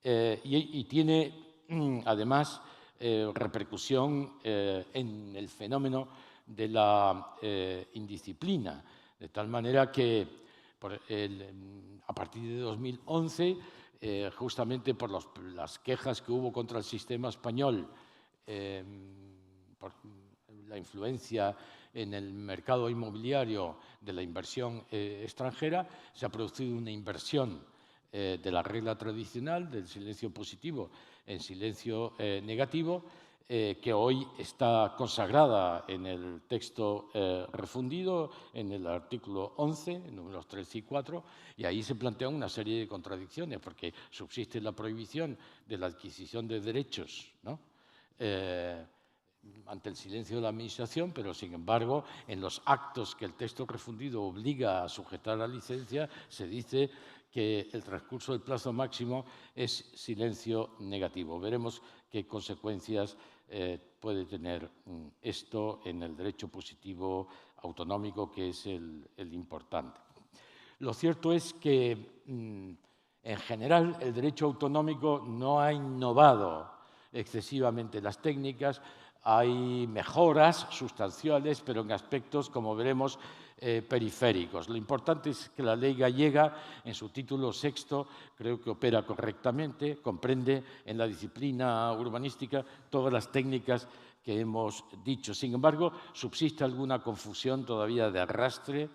y tiene además repercusión en el fenómeno de la indisciplina, de tal manera que a partir de 2011, justamente por las quejas que hubo contra el sistema español, por la influencia en el mercado inmobiliario de la inversión extranjera, se ha producido una inversión de la regla tradicional del silencio positivo en silencio negativo, que hoy está consagrada en el texto refundido, en el artículo 11, números 3 y 4, y ahí se plantea una serie de contradicciones, porque subsiste la prohibición de la adquisición de derechos, ¿no? Ante el silencio de la Administración, pero sin embargo, en los actos que el texto refundido obliga a sujetar la licencia, se dice que el transcurso del plazo máximo es silencio negativo. Veremos qué consecuencias puede tener esto en el derecho positivo autonómico, que es el importante. Lo cierto es que, en general, el derecho autonómico no ha innovado excesivamente las técnicas. Hay mejoras sustanciales, pero en aspectos, como veremos, periféricos. Lo importante es que la ley gallega, en su título sexto, creo que opera correctamente, comprende en la disciplina urbanística todas las técnicas que hemos dicho. Sin embargo, subsiste alguna confusión todavía de arrastre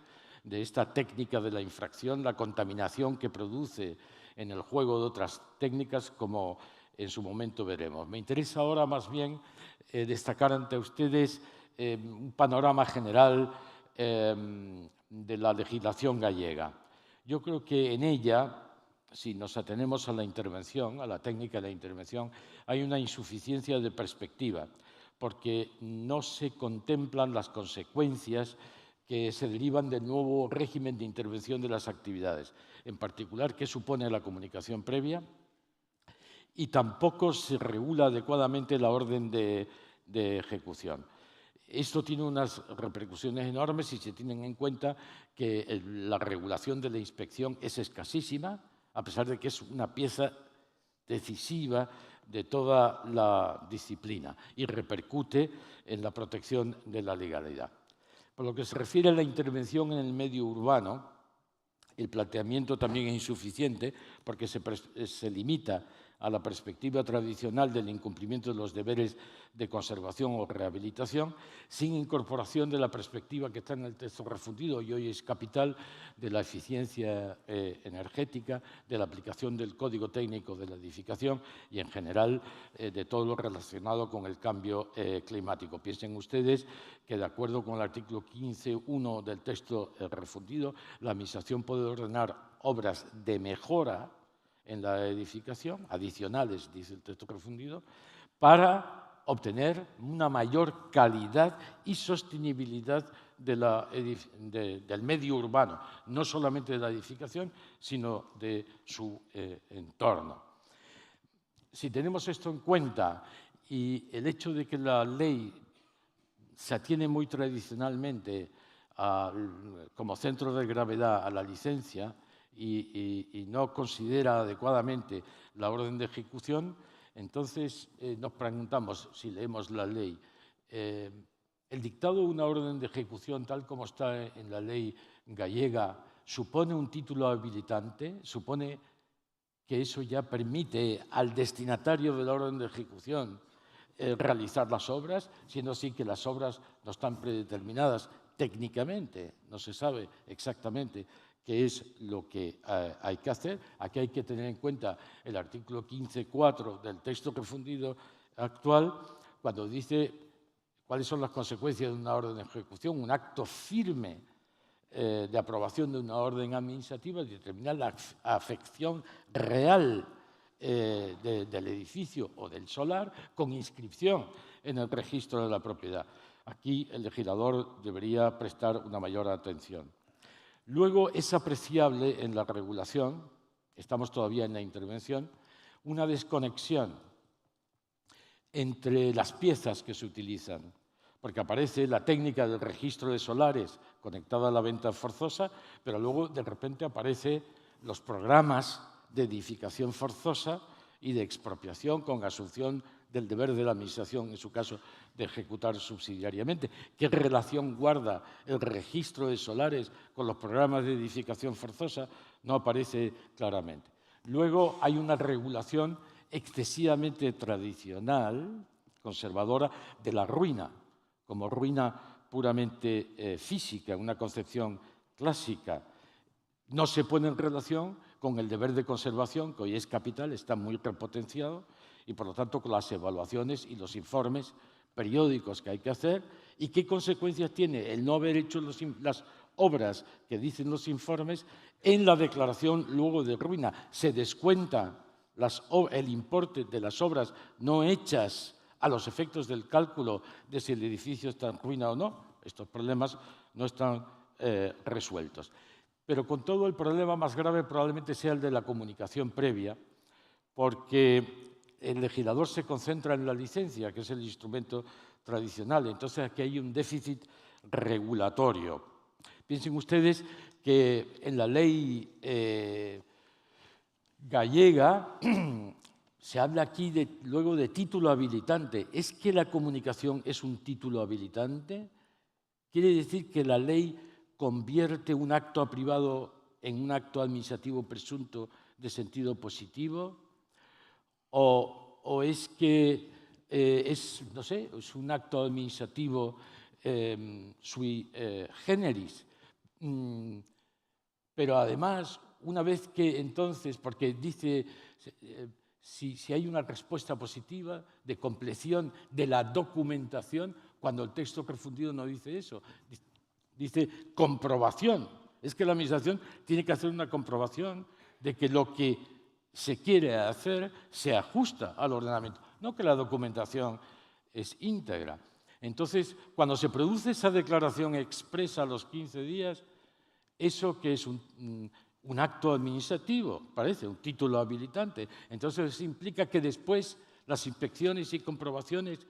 de esta técnica de la infracción, la contaminación que produce en el juego de otras técnicas, como en su momento veremos. Me interesa ahora más bien destacar ante ustedes un panorama general de la legislación gallega. Yo creo que en ella, si nos atenemos a la intervención, a la técnica de la intervención, hay una insuficiencia de perspectiva, porque no se contemplan las consecuencias que se derivan del nuevo régimen de intervención de las actividades, en particular qué supone la comunicación previa, y tampoco se regula adecuadamente la orden de ejecución. Esto tiene unas repercusiones enormes si se tienen en cuenta que la regulación de la inspección es escasísima, a pesar de que es una pieza decisiva de toda la disciplina y repercute en la protección de la legalidad. Por lo que se refiere a la intervención en el medio urbano, el planteamiento también es insuficiente porque se limita a la perspectiva tradicional del incumplimiento de los deberes de conservación o rehabilitación, sin incorporación de la perspectiva que está en el texto refundido y hoy es capital de la eficiencia energética, de la aplicación del Código Técnico de la Edificación y, en general, de todo lo relacionado con el cambio climático. Piensen ustedes que, de acuerdo con el artículo 15.1 del texto refundido, la Administración puede ordenar obras de mejora en la edificación, adicionales, dice el texto refundido, para obtener una mayor calidad y sostenibilidad del medio urbano, no solamente de la edificación, sino de su entorno. Si tenemos esto en cuenta y el hecho de que la ley se atiene muy tradicionalmente como centro de gravedad a la licencia, y no considera adecuadamente la orden de ejecución, entonces nos preguntamos, si leemos la ley, ¿el dictado de una orden de ejecución tal como está en la ley gallega supone un título habilitante? ¿Supone que eso ya permite al destinatario de la orden de ejecución realizar las obras, siendo así que las obras no están predeterminadas técnicamente, no se sabe exactamente qué es lo que hay que hacer? Aquí hay que tener en cuenta el artículo 15.4 del texto refundido actual, cuando dice cuáles son las consecuencias de una orden de ejecución, un acto firme de aprobación de una orden administrativa, determinar la afección real del edificio o del solar con inscripción en el registro de la propiedad. Aquí el legislador debería prestar una mayor atención. Luego es apreciable en la regulación, estamos todavía en la intervención, una desconexión entre las piezas que se utilizan, porque aparece la técnica del registro de solares conectada a la venta forzosa, pero luego de repente aparecen los programas de edificación forzosa y de expropiación con asunción del deber de la Administración, en su caso, de ejecutar subsidiariamente. ¿Qué relación guarda el registro de solares con los programas de edificación forzosa? No aparece claramente. Luego hay una regulación excesivamente tradicional, conservadora, de la ruina, como ruina puramente física, una concepción clásica. No se pone en relación con el deber de conservación, que hoy es capital, está muy repotenciado, y por lo tanto con las evaluaciones y los informes periódicos que hay que hacer, y qué consecuencias tiene el no haber hecho las obras que dicen los informes en la declaración luego de ruina. Se descuenta el importe de las obras no hechas a los efectos del cálculo de si el edificio está en ruina o no. Estos problemas no están resueltos. Pero con todo, el problema más grave probablemente sea el de la comunicación previa, porque el legislador se concentra en la licencia, que es el instrumento tradicional. Entonces, aquí hay un déficit regulatorio. Piensen ustedes que en la ley gallega se habla aquí luego de título habilitante. ¿Es que la comunicación es un título habilitante? ¿Quiere decir que la ley convierte un acto privado en un acto administrativo presunto de sentido positivo? ¿O es que no sé, es un acto administrativo sui generis? Pero además, una vez que entonces, porque dice, si hay una respuesta positiva de compleción de la documentación, cuando el texto refundido no dice eso, dice comprobación. Es que la Administración tiene que hacer una comprobación de que lo que se quiere hacer se ajusta al ordenamiento, no que la documentación es íntegra. Entonces, cuando se produce esa declaración expresa a los 15 días, eso que es un acto administrativo, parece un título habilitante, entonces implica que después las inspecciones y comprobaciones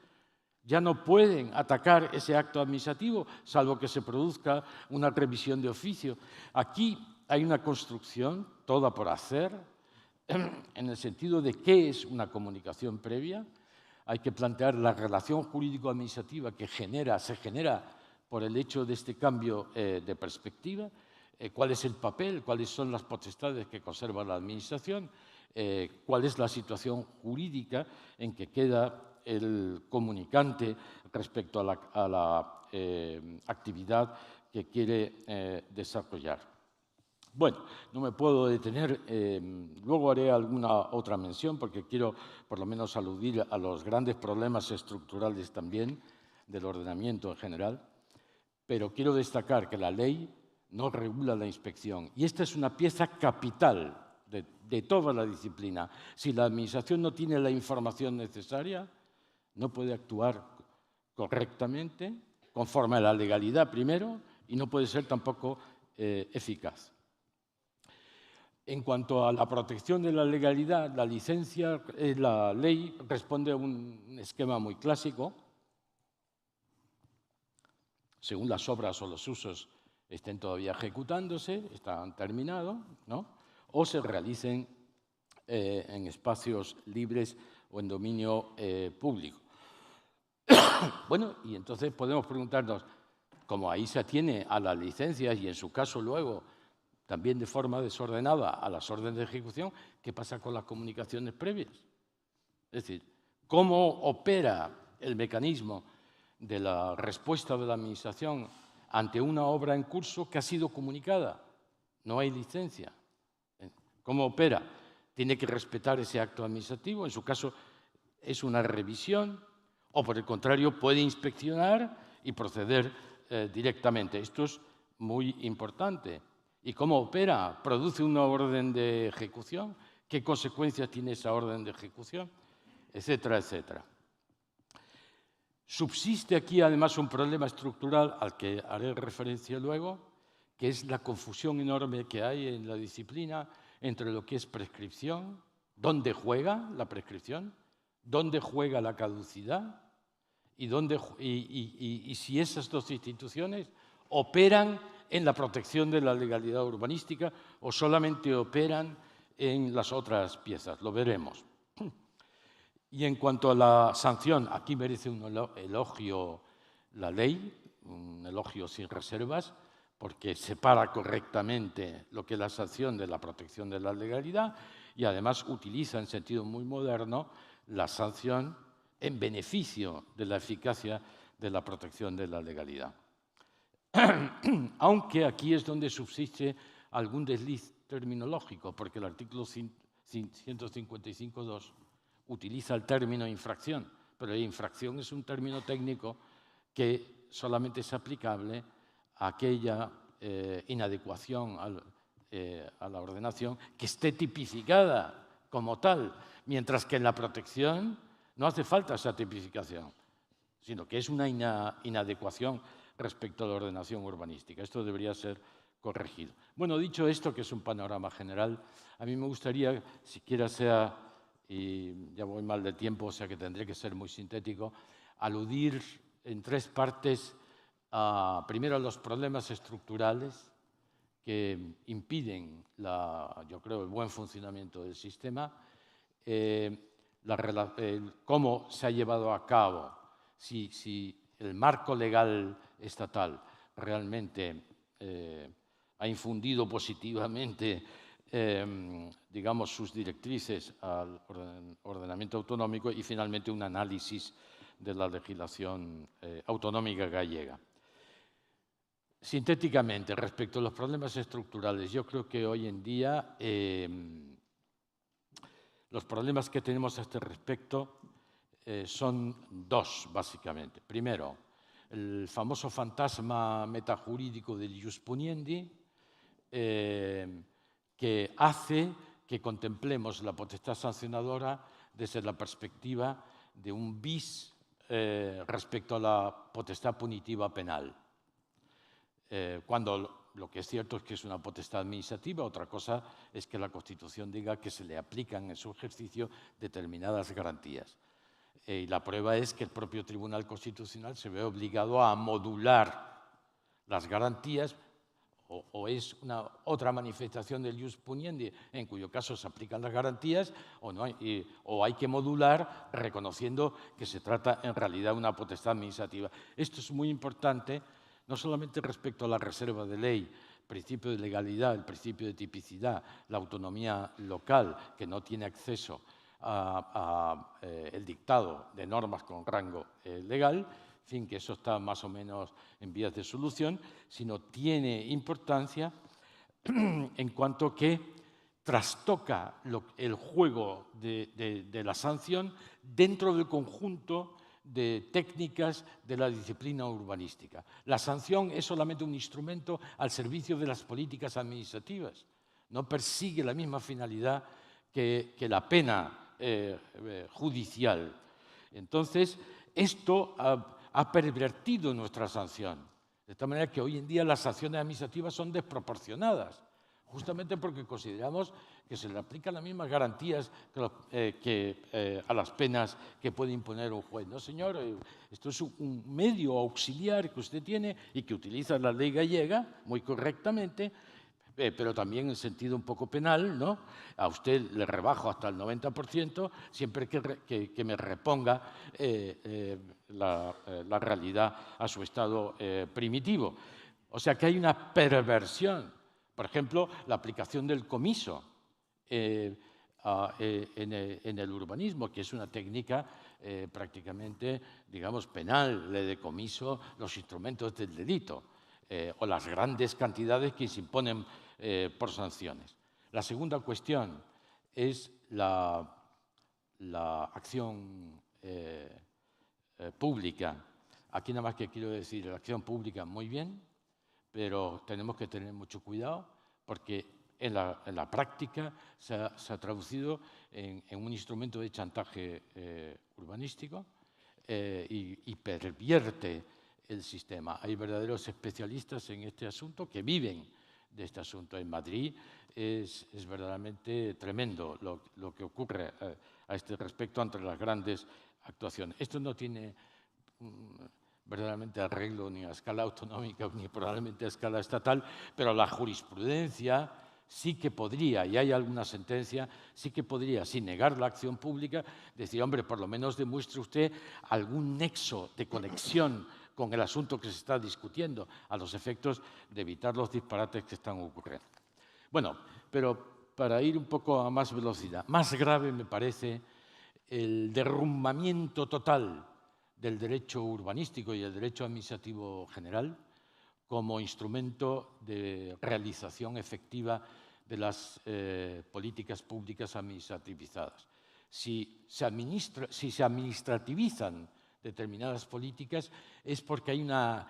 ya no pueden atacar ese acto administrativo, salvo que se produzca una revisión de oficio. Aquí hay una construcción, toda por hacer, en el sentido de qué es una comunicación previa. Hay que plantear la relación jurídico-administrativa que se genera por el hecho de este cambio de perspectiva, cuál es el papel, cuáles son las potestades que conserva la Administración, cuál es la situación jurídica en que queda el comunicante respecto a la actividad que quiere desarrollar. Bueno, no me puedo detener, luego haré alguna otra mención porque quiero por lo menos aludir a los grandes problemas estructurales también del ordenamiento en general, pero quiero destacar que la ley no regula la inspección y esta es una pieza capital de toda la disciplina. Si la Administración no tiene la información necesaria, no puede actuar correctamente, conforme a la legalidad primero, y no puede ser tampoco eficaz. En cuanto a la protección de la legalidad, la ley responde a un esquema muy clásico. Según las obras o los usos estén todavía ejecutándose, están terminados, ¿no? O se realicen en espacios libres o en dominio público. Bueno, y entonces podemos preguntarnos, como ahí se atiene a las licencias y en su caso luego también de forma desordenada a las órdenes de ejecución, ¿qué pasa con las comunicaciones previas? Es decir, ¿cómo opera el mecanismo de la respuesta de la Administración ante una obra en curso que ha sido comunicada? No hay licencia. ¿Cómo opera? Tiene que respetar ese acto administrativo, en su caso es una revisión, o por el contrario puede inspeccionar y proceder directamente. Esto es muy importante. ¿Y cómo opera? ¿Produce una orden de ejecución? ¿Qué consecuencias tiene esa orden de ejecución? Etcétera, etcétera. Subsiste aquí además un problema estructural al que haré referencia luego, que es la confusión enorme que hay en la disciplina entre lo que es prescripción, dónde juega la prescripción, dónde juega la caducidad y si esas dos instituciones operan en la protección de la legalidad urbanística o solamente operan en las otras piezas. Lo veremos. Y en cuanto a la sanción, aquí merece un elogio la ley, un elogio sin reservas, porque separa correctamente lo que es la sanción de la protección de la legalidad y además utiliza en sentido muy moderno la sanción en beneficio de la eficacia de la protección de la legalidad. Aunque aquí es donde subsiste algún desliz terminológico, porque el artículo 155.2 utiliza el término infracción, pero la infracción es un término técnico que solamente es aplicable a aquella inadecuación a la ordenación que esté tipificada como tal, mientras que en la protección no hace falta esa tipificación, sino que es una inadecuación respecto a la ordenación urbanística. Esto debería ser corregido. Bueno, dicho esto, que es un panorama general, a mí me gustaría, siquiera sea, y ya voy mal de tiempo, o sea que tendré que ser muy sintético, aludir en tres partes primero a los problemas estructurales que impiden, yo creo, el buen funcionamiento del sistema, cómo se ha llevado a cabo, si el marco legal estatal realmente ha infundido positivamente, digamos, sus directrices al ordenamiento autonómico y finalmente un análisis de la legislación autonómica gallega. Sintéticamente, respecto a los problemas estructurales, yo creo que hoy en día los problemas que tenemos a este respecto son dos, básicamente. Primero, el famoso fantasma metajurídico del ius puniendi, que hace que contemplemos la potestad sancionadora desde la perspectiva de un bis respecto a la potestad punitiva penal. Cuando lo que es cierto es que es una potestad administrativa, otra cosa es que la Constitución diga que se le aplican en su ejercicio determinadas garantías. Y la prueba es que el propio Tribunal Constitucional se ve obligado a modular las garantías o es una otra manifestación del ius puniendi, en cuyo caso se aplican las garantías, o hay que modular reconociendo que se trata en realidad de una potestad administrativa. Esto es muy importante, no solamente respecto a la reserva de ley, el principio de legalidad, el principio de tipicidad, la autonomía local, que no tiene acceso el dictado de normas con rango legal, en fin, que eso está más o menos en vías de solución, sino tiene importancia en cuanto que trastoca el juego de la sanción dentro del conjunto de técnicas de la disciplina urbanística. La sanción es solamente un instrumento al servicio de las políticas administrativas. No persigue la misma finalidad que la pena judicial. Entonces, esto ha pervertido nuestra sanción, de tal manera que hoy en día las sanciones administrativas son desproporcionadas, justamente porque consideramos que se le aplican las mismas garantías que a las penas que puede imponer un juez. No, señor, esto es un medio auxiliar que usted tiene y que utiliza la ley gallega muy correctamente, pero también en sentido un poco penal, ¿no? A usted le rebajo hasta el 90% siempre que me reponga la realidad a su estado primitivo. O sea que hay una perversión. Por ejemplo, la aplicación del comiso en el urbanismo, que es una técnica prácticamente, digamos, penal, le decomiso los instrumentos del delito o las grandes cantidades que se imponen por sanciones. La segunda cuestión es la acción pública. Aquí nada más que quiero decir, la acción pública muy bien, pero tenemos que tener mucho cuidado porque en la práctica se ha traducido en un instrumento de chantaje urbanístico y pervierte el sistema. Hay verdaderos especialistas en este asunto que viven de este asunto. En Madrid es verdaderamente tremendo lo que ocurre a este respecto ante las grandes actuaciones. Esto no tiene verdaderamente arreglo ni a escala autonómica ni probablemente a escala estatal, pero la jurisprudencia sí que podría, y hay alguna sentencia, sí que podría, sin negar la acción pública, decir, hombre, por lo menos demuestre usted algún nexo de conexión con el asunto que se está discutiendo, a los efectos de evitar los disparates que están ocurriendo. Bueno, pero para ir un poco a más velocidad, más grave me parece el derrumbamiento total del derecho urbanístico y el derecho administrativo general como instrumento de realización efectiva de las políticas públicas administrativizadas. Si se administrativizan determinadas políticas es porque hay una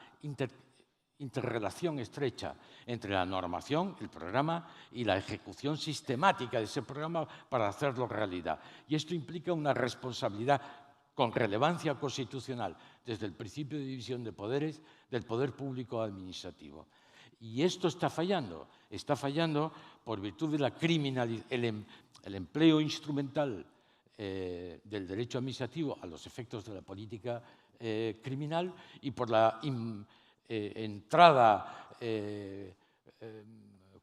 interrelación estrecha entre la normación, el programa y la ejecución sistemática de ese programa para hacerlo realidad. Y esto implica una responsabilidad con relevancia constitucional desde el principio de división de poderes del poder público administrativo. Y esto está fallando por virtud de la criminalización, el empleo instrumental del derecho administrativo a los efectos de la política criminal y por la entrada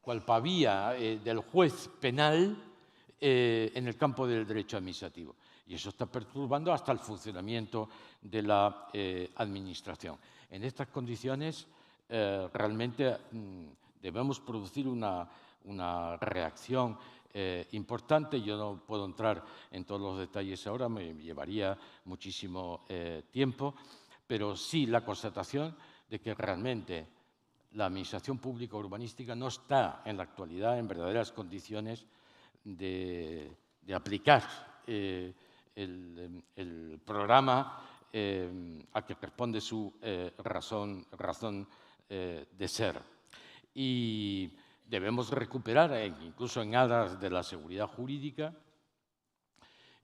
cual pavía del juez penal en el campo del derecho administrativo. Y eso está perturbando hasta el funcionamiento de la administración. En estas condiciones, realmente debemos producir una reacción importante. Yo no puedo entrar en todos los detalles ahora, me llevaría muchísimo tiempo, pero sí la constatación de que realmente la administración pública urbanística no está en la actualidad en verdaderas condiciones de aplicar el programa a que responde su razón de ser. Y debemos recuperar, incluso en aras de la seguridad jurídica,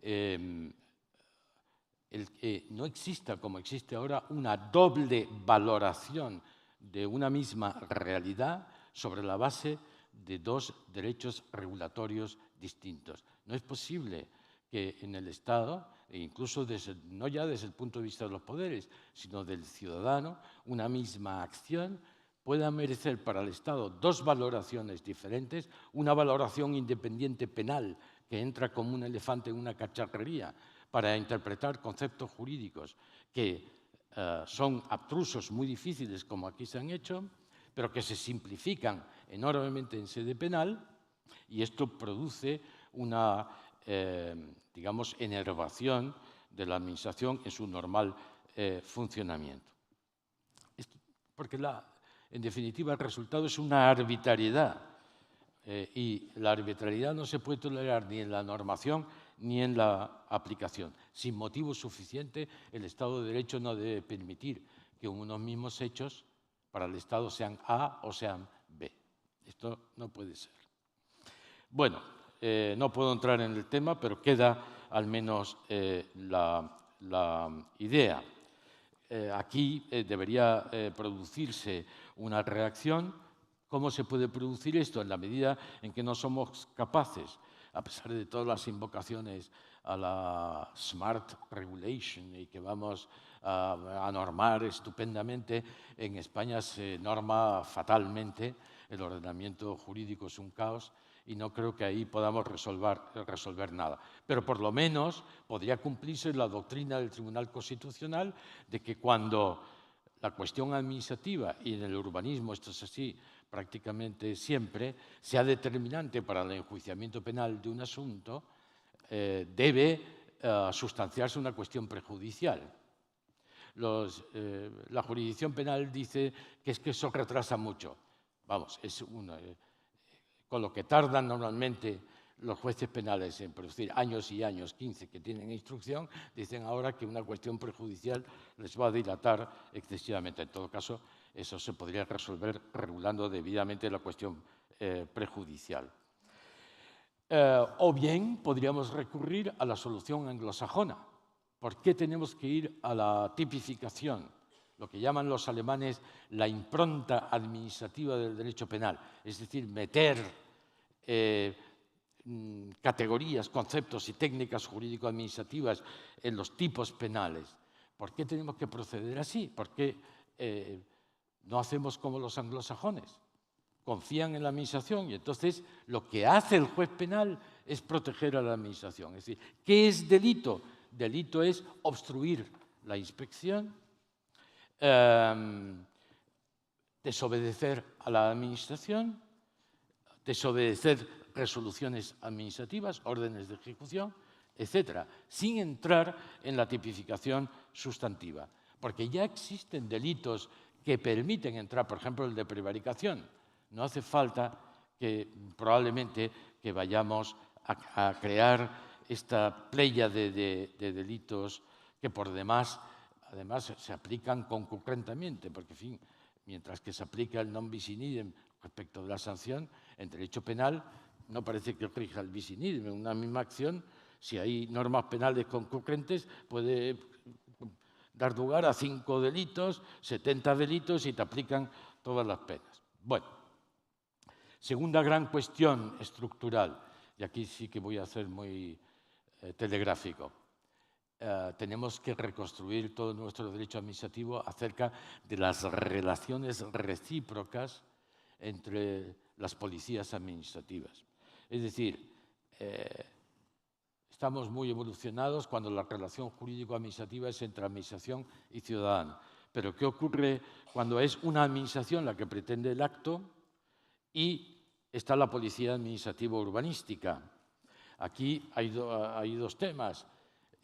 el que no exista, como existe ahora, una doble valoración de una misma realidad sobre la base de dos derechos regulatorios distintos. No es posible que en el Estado, e incluso no ya desde el punto de vista de los poderes, sino del ciudadano, una misma acción pueda merecer para el Estado dos valoraciones diferentes, una valoración independiente penal que entra como un elefante en una cacharrería para interpretar conceptos jurídicos que son abstrusos, muy difíciles, como aquí se han hecho, pero que se simplifican enormemente en sede penal, y esto produce una, digamos, enervación de la Administración en su normal funcionamiento. Porque, en definitiva, el resultado es una arbitrariedad, y la arbitrariedad no se puede tolerar ni en la normación ni en la aplicación. Sin motivo suficiente, el Estado de Derecho no debe permitir que unos mismos hechos para el Estado sean A o sean B. Esto no puede ser. Bueno, no puedo entrar en el tema, pero queda al menos la idea. Aquí debería producirse una reacción. ¿Cómo se puede producir esto? En la medida en que no somos capaces, a pesar de todas las invocaciones a la Smart Regulation y que vamos a normar estupendamente, en España se norma fatalmente, el ordenamiento jurídico es un caos y no creo que ahí podamos resolver nada. Pero por lo menos podría cumplirse la doctrina del Tribunal Constitucional de que cuando la cuestión administrativa, y en el urbanismo esto es así prácticamente siempre, sea determinante para el enjuiciamiento penal de un asunto, debe sustanciarse una cuestión prejudicial. La jurisdicción penal dice que es que eso retrasa mucho. Vamos, es con lo que tardan normalmente los jueces penales en producir años y años, 15 que tienen instrucción, dicen ahora que una cuestión prejudicial les va a dilatar excesivamente. En todo caso, eso se podría resolver regulando debidamente la cuestión prejudicial. O bien podríamos recurrir a la solución anglosajona. ¿Por qué tenemos que ir a la tipificación? Lo que llaman los alemanes la impronta administrativa del derecho penal, es decir, meter categorías, conceptos y técnicas jurídico-administrativas en los tipos penales. ¿Por qué tenemos que proceder así? ¿Por qué no hacemos como los anglosajones? Confían en la Administración y entonces lo que hace el juez penal es proteger a la Administración. Es decir, ¿qué es delito? Delito es obstruir la inspección, desobedecer a la Administración, desobedecer resoluciones administrativas, órdenes de ejecución, etcétera, sin entrar en la tipificación sustantiva. Porque ya existen delitos que permiten entrar, por ejemplo, el de prevaricación. No hace falta que probablemente que vayamos a crear esta playa de delitos que por demás, además, se aplican concurrentemente, porque, en fin, mientras que se aplica el non bis in idem respecto de la sanción, en derecho penal no parece que rija el bis in idem. En una misma acción, si hay normas penales concurrentes, puede dar lugar a 5 delitos, 70 delitos y te aplican todas las penas. Bueno, segunda gran cuestión estructural, y aquí sí que voy a ser muy telegráfico. Tenemos que reconstruir todo nuestro derecho administrativo acerca de las relaciones recíprocas entre las policías administrativas. Es decir, estamos muy evolucionados cuando la relación jurídico-administrativa es entre administración y ciudadano. Pero ¿qué ocurre cuando es una administración la que pretende el acto y está la policía administrativa urbanística? Aquí hay dos temas.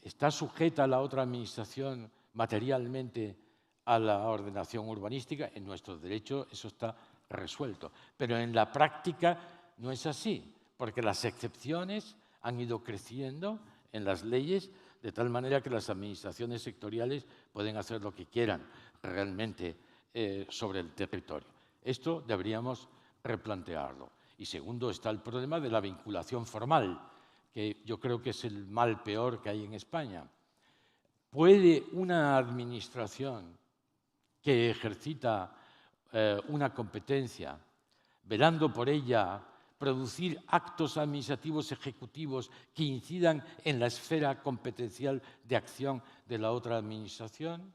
¿Está sujeta la otra administración materialmente a la ordenación urbanística? En nuestro derecho eso está resuelto. Pero en la práctica no es así, porque las excepciones han ido creciendo en las leyes de tal manera que las administraciones sectoriales pueden hacer lo que quieran realmente sobre el territorio. Esto deberíamos replantearlo. Y segundo, está el problema de la vinculación formal, que yo creo que es el mal peor que hay en España. ¿Puede una administración que ejercita una competencia, velando por ella, producir actos administrativos ejecutivos que incidan en la esfera competencial de acción de la otra administración?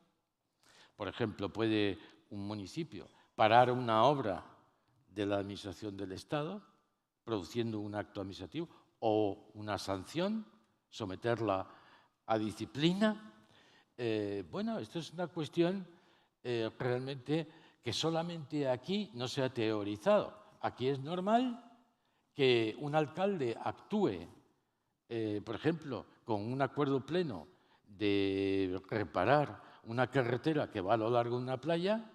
Por ejemplo, ¿puede un municipio parar una obra de la Administración del Estado, produciendo un acto administrativo, o una sanción, someterla a disciplina. Bueno, esto es una cuestión realmente que solamente aquí no se ha teorizado. Aquí es normal que un alcalde actúe, por ejemplo, con un acuerdo pleno de reparar una carretera que va a lo largo de una playa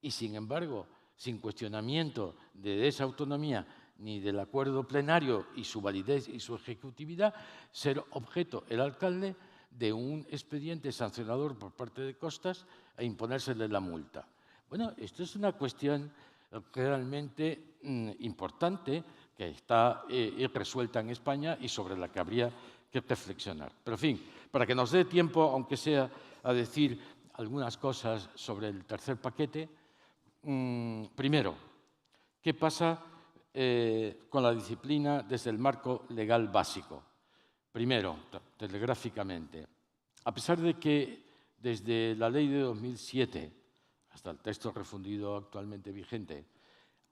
y, sin embargo, sin cuestionamiento de esa autonomía ni del acuerdo plenario y su validez y su ejecutividad, ser objeto el alcalde de un expediente sancionador por parte de Costas e imponérsele la multa. Bueno, esto es una cuestión realmente importante que está resuelta en España y sobre la que habría que reflexionar. Pero, en fin, para que nos dé tiempo, aunque sea a decir algunas cosas sobre el tercer paquete, primero, ¿qué pasa con la disciplina desde el marco legal básico? Primero, telegráficamente, a pesar de que desde la ley de 2007 hasta el texto refundido actualmente vigente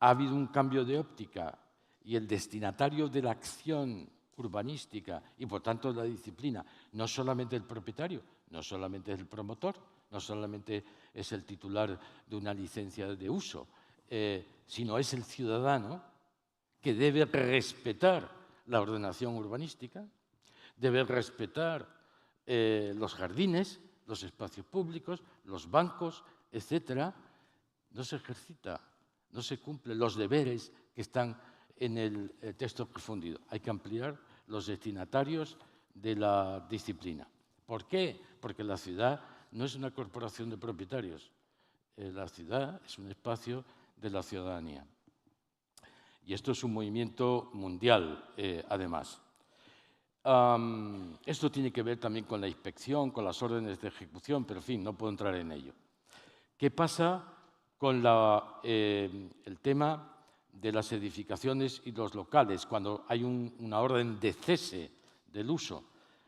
ha habido un cambio de óptica y el destinatario de la acción urbanística y, por tanto, de la disciplina, no solamente el propietario, no solamente es el promotor, no solamente es el titular de una licencia de uso, sino es el ciudadano que debe respetar la ordenación urbanística, debe respetar los jardines, los espacios públicos, los bancos, etcétera. No se ejercita, no se cumplen los deberes que están en el texto refundido. Hay que ampliar los destinatarios de la disciplina. ¿Por qué? Porque la ciudad no es una corporación de propietarios. La ciudad es un espacio de la ciudadanía. Y esto es un movimiento mundial, además. Esto tiene que ver también con la inspección, con las órdenes de ejecución, pero, en fin, no puedo entrar en ello. ¿Qué pasa con el tema de las edificaciones y los locales cuando hay una orden de cese del uso?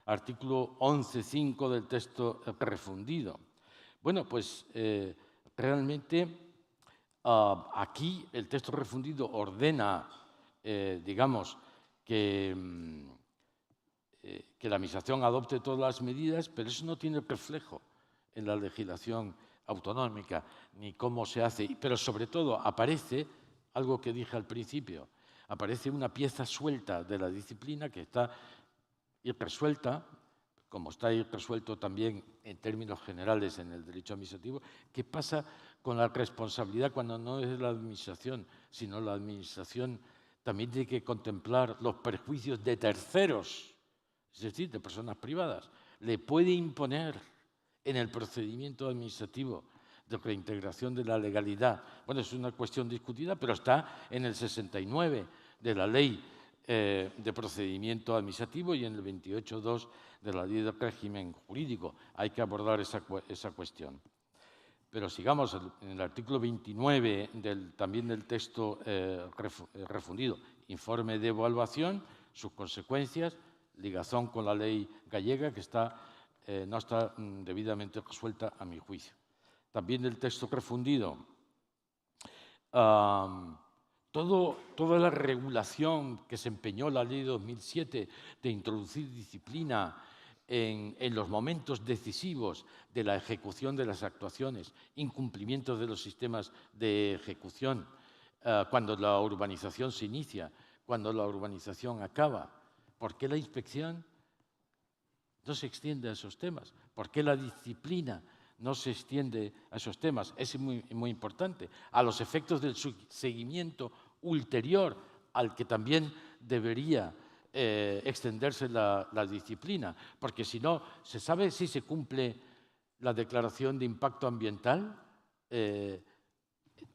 Artículo 11.5 del texto refundido. Bueno, pues realmente aquí el texto refundido ordena, digamos, que la Administración adopte todas las medidas, pero eso no tiene reflejo en la legislación autonómica ni cómo se hace. Pero, sobre todo, aparece algo que dije al principio, aparece una pieza suelta de la disciplina que está irresuelta, como está irresuelto también en términos generales en el derecho administrativo. ¿Qué pasa con la responsabilidad cuando no es la Administración, sino la Administración también tiene que contemplar los perjuicios de terceros, es decir, de personas privadas? Le puede imponer en el procedimiento administrativo de reintegración de la legalidad. Bueno, es una cuestión discutida, pero está en el 69 de la Ley de Procedimiento Administrativo y en el 28.2 de la Ley de Régimen Jurídico. Hay que abordar esa cuestión. Pero sigamos en el artículo 29 también del texto refundido. Informe de evaluación, sus consecuencias, ligazón con la ley gallega que no está debidamente resuelta a mi juicio. También del texto refundido, toda la regulación que se empeñó la ley de 2007 de introducir disciplina en los momentos decisivos de la ejecución de las actuaciones, incumplimiento de los sistemas de ejecución, cuando la urbanización se inicia, cuando la urbanización acaba. ¿Por qué la inspección no se extiende a esos temas? ¿Por qué la disciplina no se extiende a esos temas? Es muy, muy importante. A los efectos del seguimiento ulterior al que también debería extenderse la disciplina, porque si no, ¿se sabe si se cumple la declaración de impacto ambiental?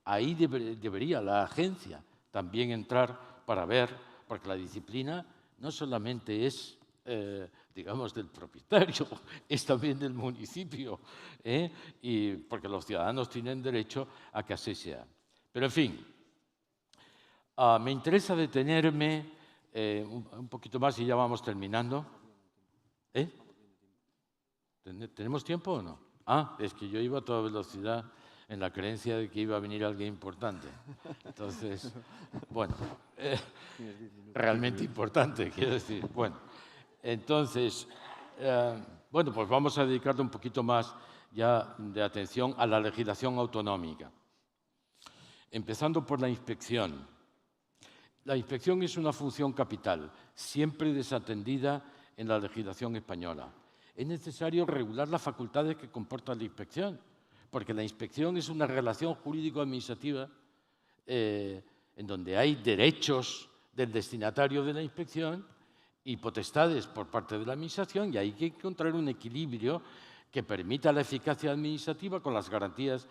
Ahí debería la agencia también entrar para ver, porque la disciplina no solamente es, digamos, del propietario, es también del municipio, y porque los ciudadanos tienen derecho a que así sea. Pero, en fin, me interesa detenerme un poquito más y ya vamos terminando. ¿Tenemos tiempo o no? Es que yo iba a toda velocidad. en la creencia de que iba a venir alguien importante. Entonces, bueno, realmente importante, quiero decir. Bueno, entonces, bueno, pues vamos a dedicarle un poquito más ya de atención a la legislación autonómica. Empezando por la inspección. La inspección es una función capital, siempre desatendida en la legislación española. Es necesario regular las facultades que comporta la inspección, porque la inspección es una relación jurídico-administrativa en donde hay derechos del destinatario de la inspección y potestades por parte de la Administración, y hay que encontrar un equilibrio que permita la eficacia administrativa con las garantías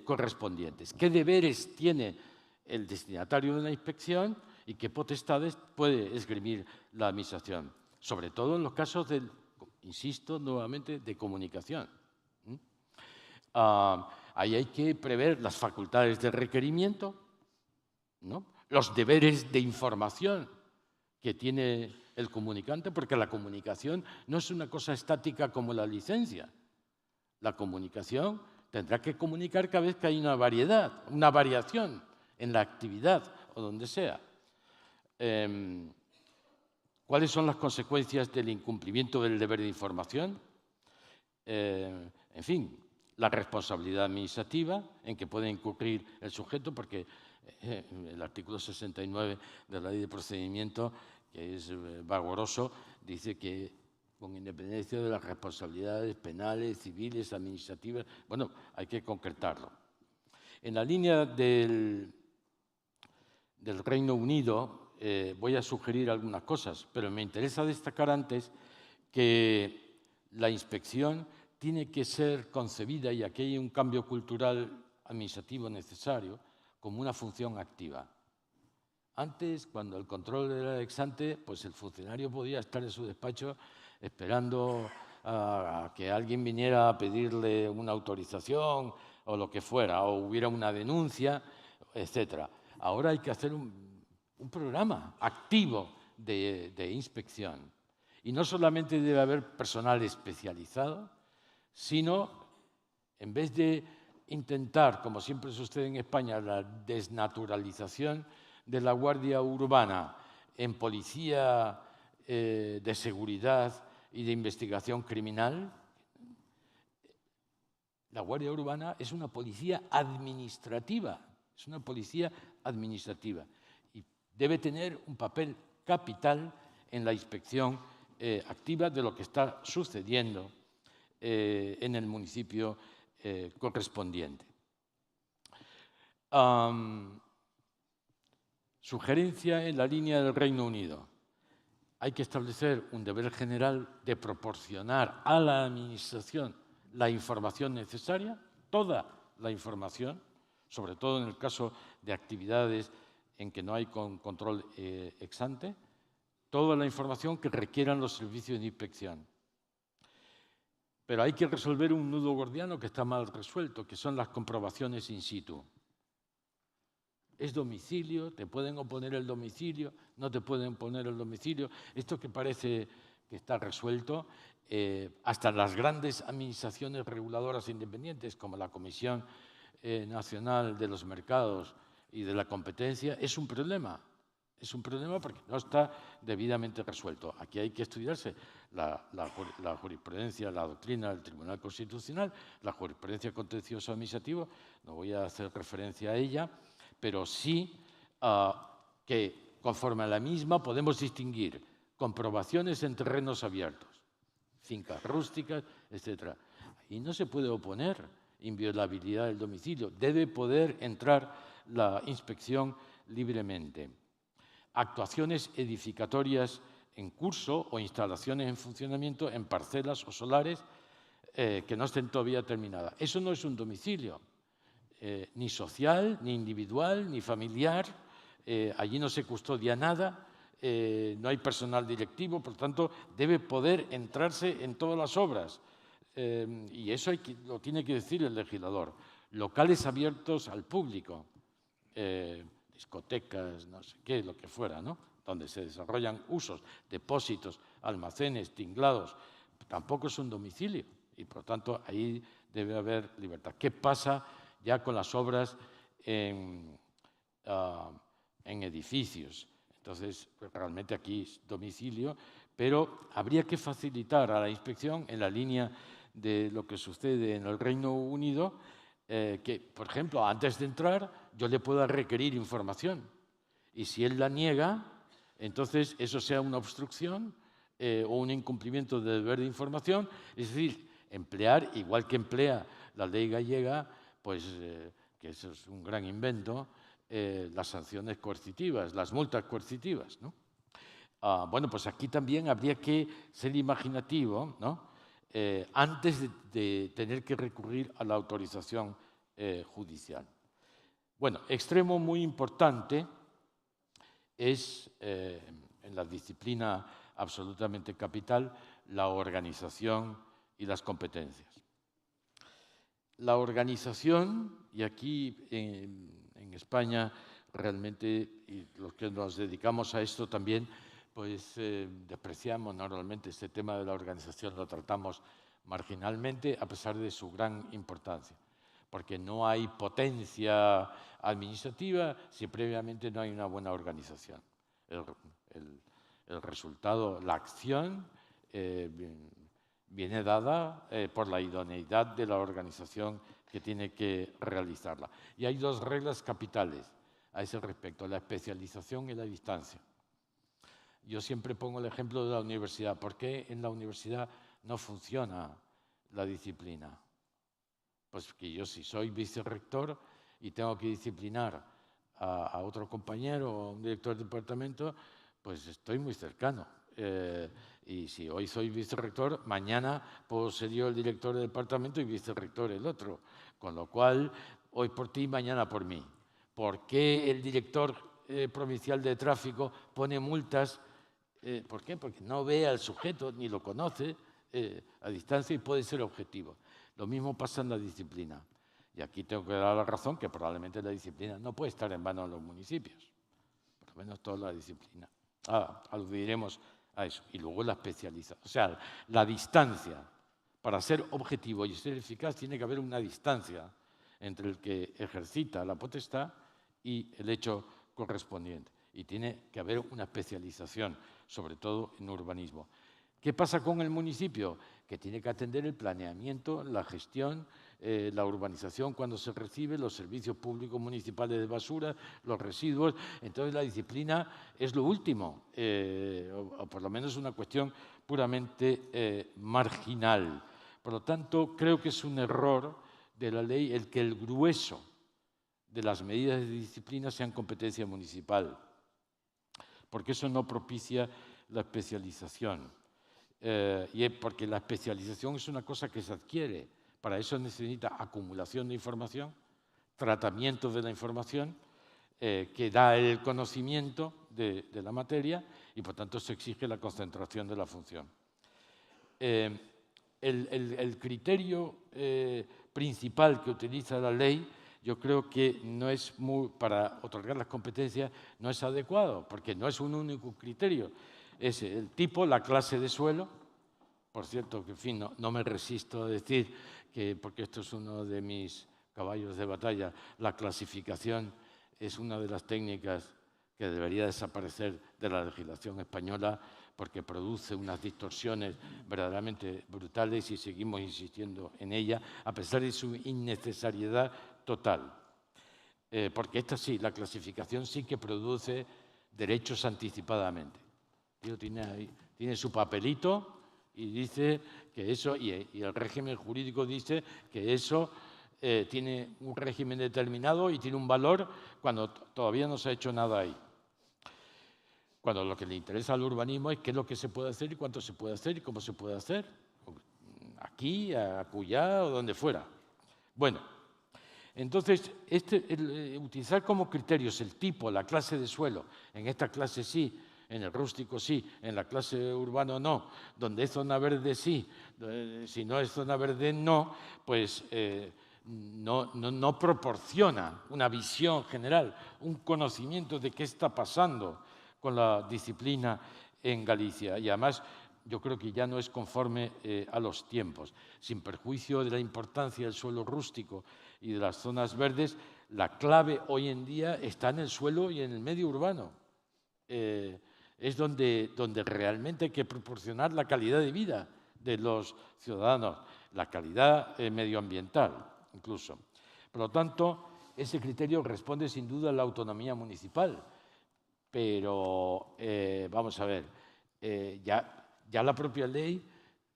correspondientes. ¿Qué deberes tiene el destinatario de la inspección y qué potestades puede esgrimir la Administración? Sobre todo en los casos del, insisto nuevamente, de comunicación. Ahí hay que prever las facultades de requerimiento, ¿no? Los deberes de información que tiene el comunicante, porque la comunicación no es una cosa estática como la licencia. La comunicación tendrá que comunicar cada vez que hay una variación en la actividad o donde sea. ¿Cuáles son las consecuencias del incumplimiento del deber de información? En fin, la responsabilidad administrativa en que puede incurrir el sujeto, porque el artículo 69 de la Ley de Procedimiento, que es vagoroso, dice que con independencia de las responsabilidades penales, civiles, administrativas, bueno, hay que concretarlo. En la línea del Reino Unido voy a sugerir algunas cosas, pero me interesa destacar antes que la inspección tiene que ser concebida, y aquí hay un cambio cultural administrativo necesario, como una función activa. Antes, cuando el control era ex ante, pues el funcionario podía estar en su despacho esperando a que alguien viniera a pedirle una autorización o lo que fuera, o hubiera una denuncia, etc. Ahora hay que hacer un programa activo de inspección. Y no solamente debe haber personal especializado, sino, en vez de intentar, como siempre sucede en España, la desnaturalización de la Guardia Urbana en policía de seguridad y de investigación criminal, la Guardia Urbana es una policía administrativa, y debe tener un papel capital en la inspección activa de lo que está sucediendo en el municipio correspondiente. Sugerencia en la línea del Reino Unido. Hay que establecer un deber general de proporcionar a la Administración la información necesaria, toda la información, sobre todo en el caso de actividades en que no hay control ex ante, toda la información que requieran los servicios de inspección. Pero hay que resolver un nudo gordiano que está mal resuelto, que son las comprobaciones in situ. ¿Es domicilio? ¿Te pueden oponer el domicilio? ¿No te pueden poner el domicilio? Esto que parece que está resuelto, hasta las grandes administraciones reguladoras independientes, como la Comisión Nacional de los Mercados y de la Competencia, es un problema. Es un problema porque no está debidamente resuelto. Aquí hay que estudiarse la jurisprudencia, la doctrina del Tribunal Constitucional, la jurisprudencia contencioso administrativo, no voy a hacer referencia a ella, pero sí que conforme a la misma podemos distinguir comprobaciones en terrenos abiertos, fincas rústicas, etc. Y no se puede oponer inviolabilidad del domicilio, debe poder entrar la inspección libremente. Actuaciones edificatorias en curso o instalaciones en funcionamiento en parcelas o solares que no estén todavía terminadas. Eso no es un domicilio, ni social, ni individual, ni familiar. Allí no se custodia nada, no hay personal directivo, por tanto, debe poder entrarse en todas las obras. Y eso lo tiene que decir el legislador. Locales abiertos al público, discotecas, no sé qué, lo que fuera, ¿no? Donde se desarrollan usos, depósitos, almacenes, tinglados, tampoco es un domicilio y, por tanto, ahí debe haber libertad. ¿Qué pasa ya con las obras en edificios. Entonces, realmente aquí es domicilio, pero habría que facilitar a la inspección, en la línea de lo que sucede en el Reino Unido, que, por ejemplo, antes de entrar, yo le pueda requerir información. Y si él la niega, entonces eso sea una obstrucción o un incumplimiento del deber de información. Es decir, emplear, igual que emplea la ley gallega, pues que eso es un gran invento, las sanciones coercitivas, las multas coercitivas, ¿no? Bueno, pues aquí también habría que ser imaginativo, ¿no? Antes de tener que recurrir a la autorización judicial. Bueno, extremo muy importante es, en la disciplina absolutamente capital, la organización y las competencias. La organización, y aquí en España realmente, y los que nos dedicamos a esto también, pues despreciamos normalmente este tema de la organización, lo tratamos marginalmente a pesar de su gran importancia, porque no hay potencia administrativa si previamente no hay una buena organización. El resultado, la acción, viene dada por la idoneidad de la organización que tiene que realizarla. Y hay dos reglas capitales a ese respecto, la especialización y la distancia. Yo siempre pongo el ejemplo de la universidad. ¿Por qué en la universidad no funciona la disciplina? Pues que yo, si soy vicerrector y tengo que disciplinar a otro compañero o a un director de departamento, pues estoy muy cercano. Y si hoy soy vicerrector, mañana puedo ser yo el director del departamento y vicerrector el otro. Con lo cual, hoy por ti, mañana por mí. ¿Por qué el director provincial de tráfico pone multas? ¿Por qué? Porque no ve al sujeto ni lo conoce a distancia y puede ser objetivo. Lo mismo pasa en la disciplina. Y aquí tengo que dar la razón que probablemente la disciplina no puede estar en manos de los municipios. Por lo menos toda la disciplina. Aludiremos a eso. Y luego la especialización. O sea, la distancia. Para ser objetivo y ser eficaz tiene que haber una distancia entre el que ejercita la potestad y el hecho correspondiente. Y tiene que haber una especialización, sobre todo en urbanismo. ¿Qué pasa con el municipio? Que tiene que atender el planeamiento, la gestión, la urbanización cuando se recibe, los servicios públicos municipales de basura, los residuos. Entonces la disciplina es lo último, o por lo menos una cuestión puramente marginal. Por lo tanto, creo que es un error de la ley el que el grueso de las medidas de disciplina sean competencia municipal, porque eso no propicia la especialización. Y porque la especialización es una cosa que se adquiere. Para eso necesita acumulación de información, tratamiento de la información, que da el conocimiento de la materia y, por tanto, se exige la concentración de la función. El criterio principal que utiliza la ley, yo creo que no es para otorgar las competencias no es adecuado, porque no es un único criterio. Es el tipo, la clase de suelo. Por cierto, que en fin, no me resisto a decir que, porque esto es uno de mis caballos de batalla, la clasificación es una de las técnicas que debería desaparecer de la legislación española porque produce unas distorsiones verdaderamente brutales y seguimos insistiendo en ella a pesar de su innecesariedad total. Porque esta sí, la clasificación sí que produce derechos anticipadamente. Tiene su papelito y dice que eso, y el régimen jurídico dice que eso tiene un régimen determinado y tiene un valor cuando todavía no se ha hecho nada ahí. Cuando lo que le interesa al urbanismo es qué es lo que se puede hacer y cuánto se puede hacer y cómo se puede hacer. Aquí, acullá o donde fuera. Bueno, entonces, utilizar como criterios el tipo, la clase de suelo, en esta clase sí, en el rústico sí, en la clase urbano no, donde es zona verde sí, si no es zona verde no, pues no proporciona una visión general, un conocimiento de qué está pasando con la disciplina en Galicia. Y además yo creo que ya no es conforme a los tiempos, sin perjuicio de la importancia del suelo rústico y de las zonas verdes, la clave hoy en día está en el suelo y en el medio urbano. Es donde realmente hay que proporcionar la calidad de vida de los ciudadanos, la calidad medioambiental incluso. Por lo tanto, ese criterio responde sin duda a la autonomía municipal, pero vamos a ver, ya la propia ley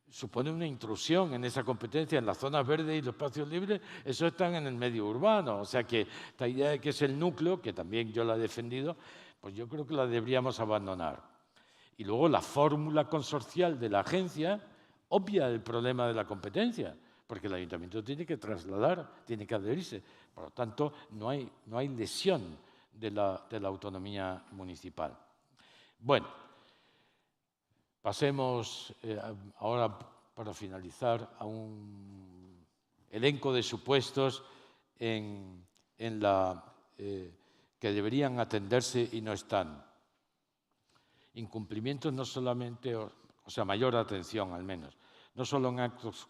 supone una intrusión en esa competencia, en las zonas verdes y los espacios libres, eso están en el medio urbano. O sea que esta idea de que es el núcleo, que también yo la he defendido, pues yo creo que la deberíamos abandonar. Y luego la fórmula consorcial de la agencia obvia el problema de la competencia, porque el ayuntamiento tiene que trasladar, tiene que adherirse. Por lo tanto, no hay lesión de la autonomía municipal. Bueno, pasemos ahora, para finalizar, a un elenco de supuestos que deberían atenderse y no están. Incumplimientos no solamente, o sea, mayor atención al menos, no solo en actos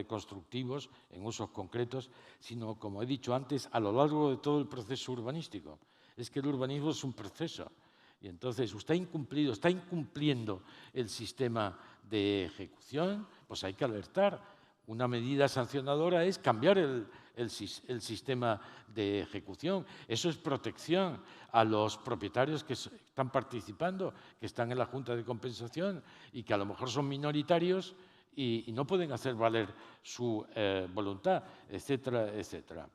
constructivos, en usos concretos, sino, como he dicho antes, a lo largo de todo el proceso urbanístico. Es que el urbanismo es un proceso. Y entonces, usted está incumpliendo el sistema de ejecución, pues hay que alertar. Una medida sancionadora es cambiar el sistema de ejecución. Eso es protección a los propietarios que están participando, que están en la Junta de Compensación y que a lo mejor son minoritarios y no pueden hacer valer su voluntad, etcétera, etcétera.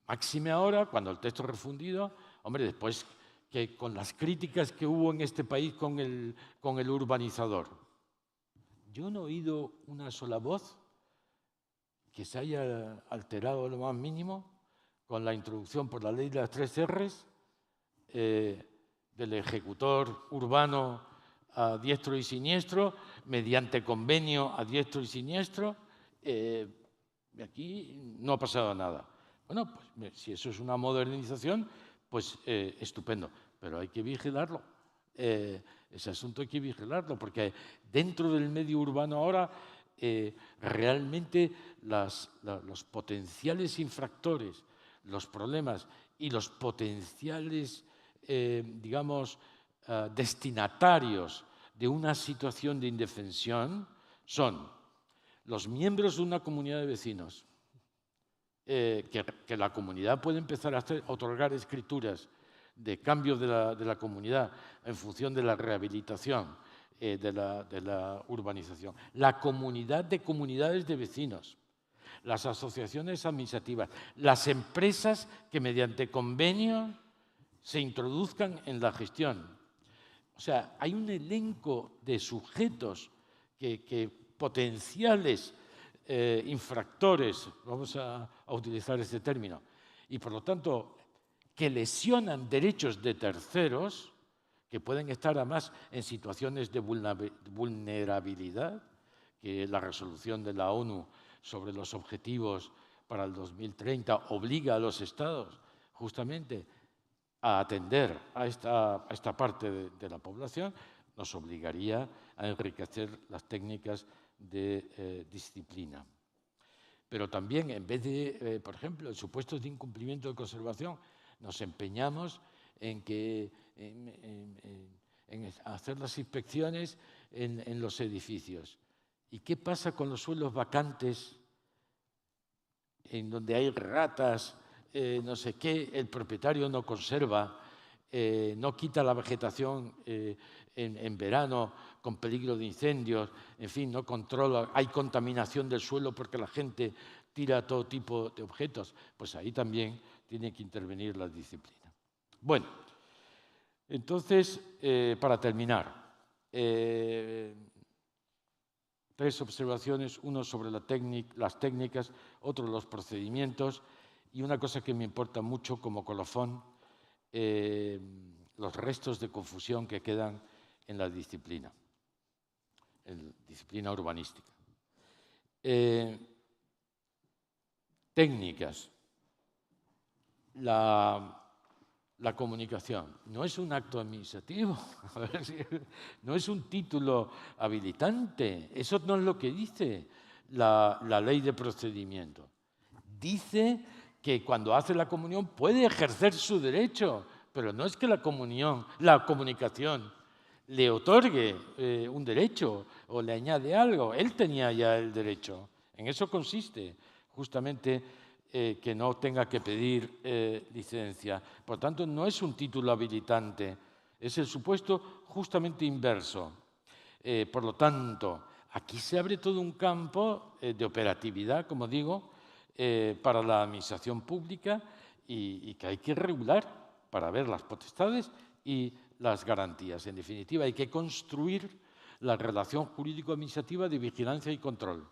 Máxime ahora, cuando el texto refundido, hombre, después que con las críticas que hubo en este país con el urbanizador, yo no he oído una sola voz que se haya alterado lo más mínimo con la introducción por la ley de las 3 R's del ejecutor urbano a diestro y siniestro, mediante convenio a diestro y siniestro. Aquí no ha pasado nada. Bueno, pues si eso es una modernización, pues estupendo, pero hay que vigilarlo. Ese asunto hay que vigilarlo, porque dentro del medio urbano ahora realmente los potenciales infractores, los problemas y los potenciales, digamos, destinatarios de una situación de indefensión son los miembros de una comunidad de vecinos, que la comunidad puede empezar a otorgar escrituras de cambio de la comunidad en función de la rehabilitación de la urbanización. La comunidad de comunidades de vecinos, las asociaciones administrativas, las empresas que mediante convenio se introduzcan en la gestión. O sea, hay un elenco de sujetos potenciales infractores, vamos a utilizar este término, y por lo tanto que lesionan derechos de terceros, que pueden estar además en situaciones de vulnerabilidad, que la resolución de la ONU sobre los objetivos para el 2030 obliga a los estados justamente a atender a esta parte de la población, nos obligaría a enriquecer las técnicas de disciplina. Pero también, en vez de, por ejemplo, en supuestos de incumplimiento de conservación, nos empeñamos en hacer las inspecciones en los edificios. ¿Y qué pasa con los suelos vacantes, en donde hay ratas, no sé qué, el propietario no conserva, no quita la vegetación en verano con peligro de incendios, en fin, no controla, hay contaminación del suelo porque la gente tira todo tipo de objetos? Pues ahí también tiene que intervenir la disciplina. Bueno, entonces, para terminar, 3 observaciones, uno sobre las técnicas, otro los procedimientos, y una cosa que me importa mucho como colofón, los restos de confusión que quedan en la disciplina urbanística. Técnicas. La comunicación no es un acto administrativo, no es un título habilitante, eso no es lo que dice. la ley de procedimiento. Dice que cuando hace la comunión puede ejercer su derecho, pero no es que la comunicación le otorgue un derecho o le añade algo. Él tenía ya el derecho. En eso consiste justamente que no tenga que pedir licencia. Por tanto, no es un título habilitante, es el supuesto justamente inverso. Por lo tanto, aquí se abre todo un campo de operatividad, como digo, para la administración pública y que hay que regular para ver las potestades y las garantías. En definitiva, hay que construir la relación jurídico-administrativa de vigilancia y control,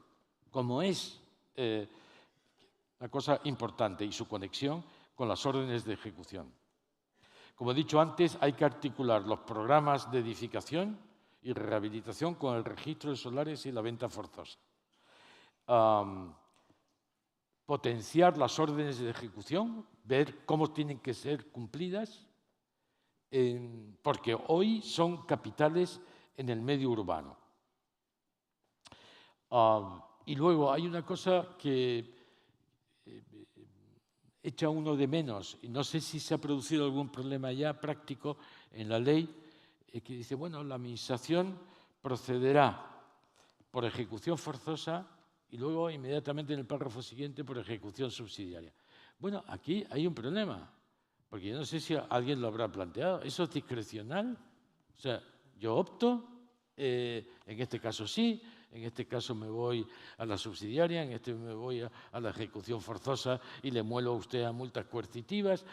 como es una cosa importante, y su conexión con las órdenes de ejecución. Como he dicho antes, hay que articular los programas de edificación y rehabilitación con el registro de solares y la venta forzosa. Potenciar las órdenes de ejecución, ver cómo tienen que ser cumplidas, porque hoy son capitales en el medio urbano. Y luego hay una cosa que echa uno de menos, y no sé si se ha producido algún problema ya práctico en la ley, que dice, bueno, la administración procederá por ejecución forzosa y luego inmediatamente en el párrafo siguiente por ejecución subsidiaria. Bueno, aquí hay un problema, porque yo no sé si alguien lo habrá planteado. ¿Eso es discrecional? O sea, yo opto, en este caso sí, en este caso me voy a la subsidiaria, en este me voy a la ejecución forzosa y le muelo a usted a multas coercitivas.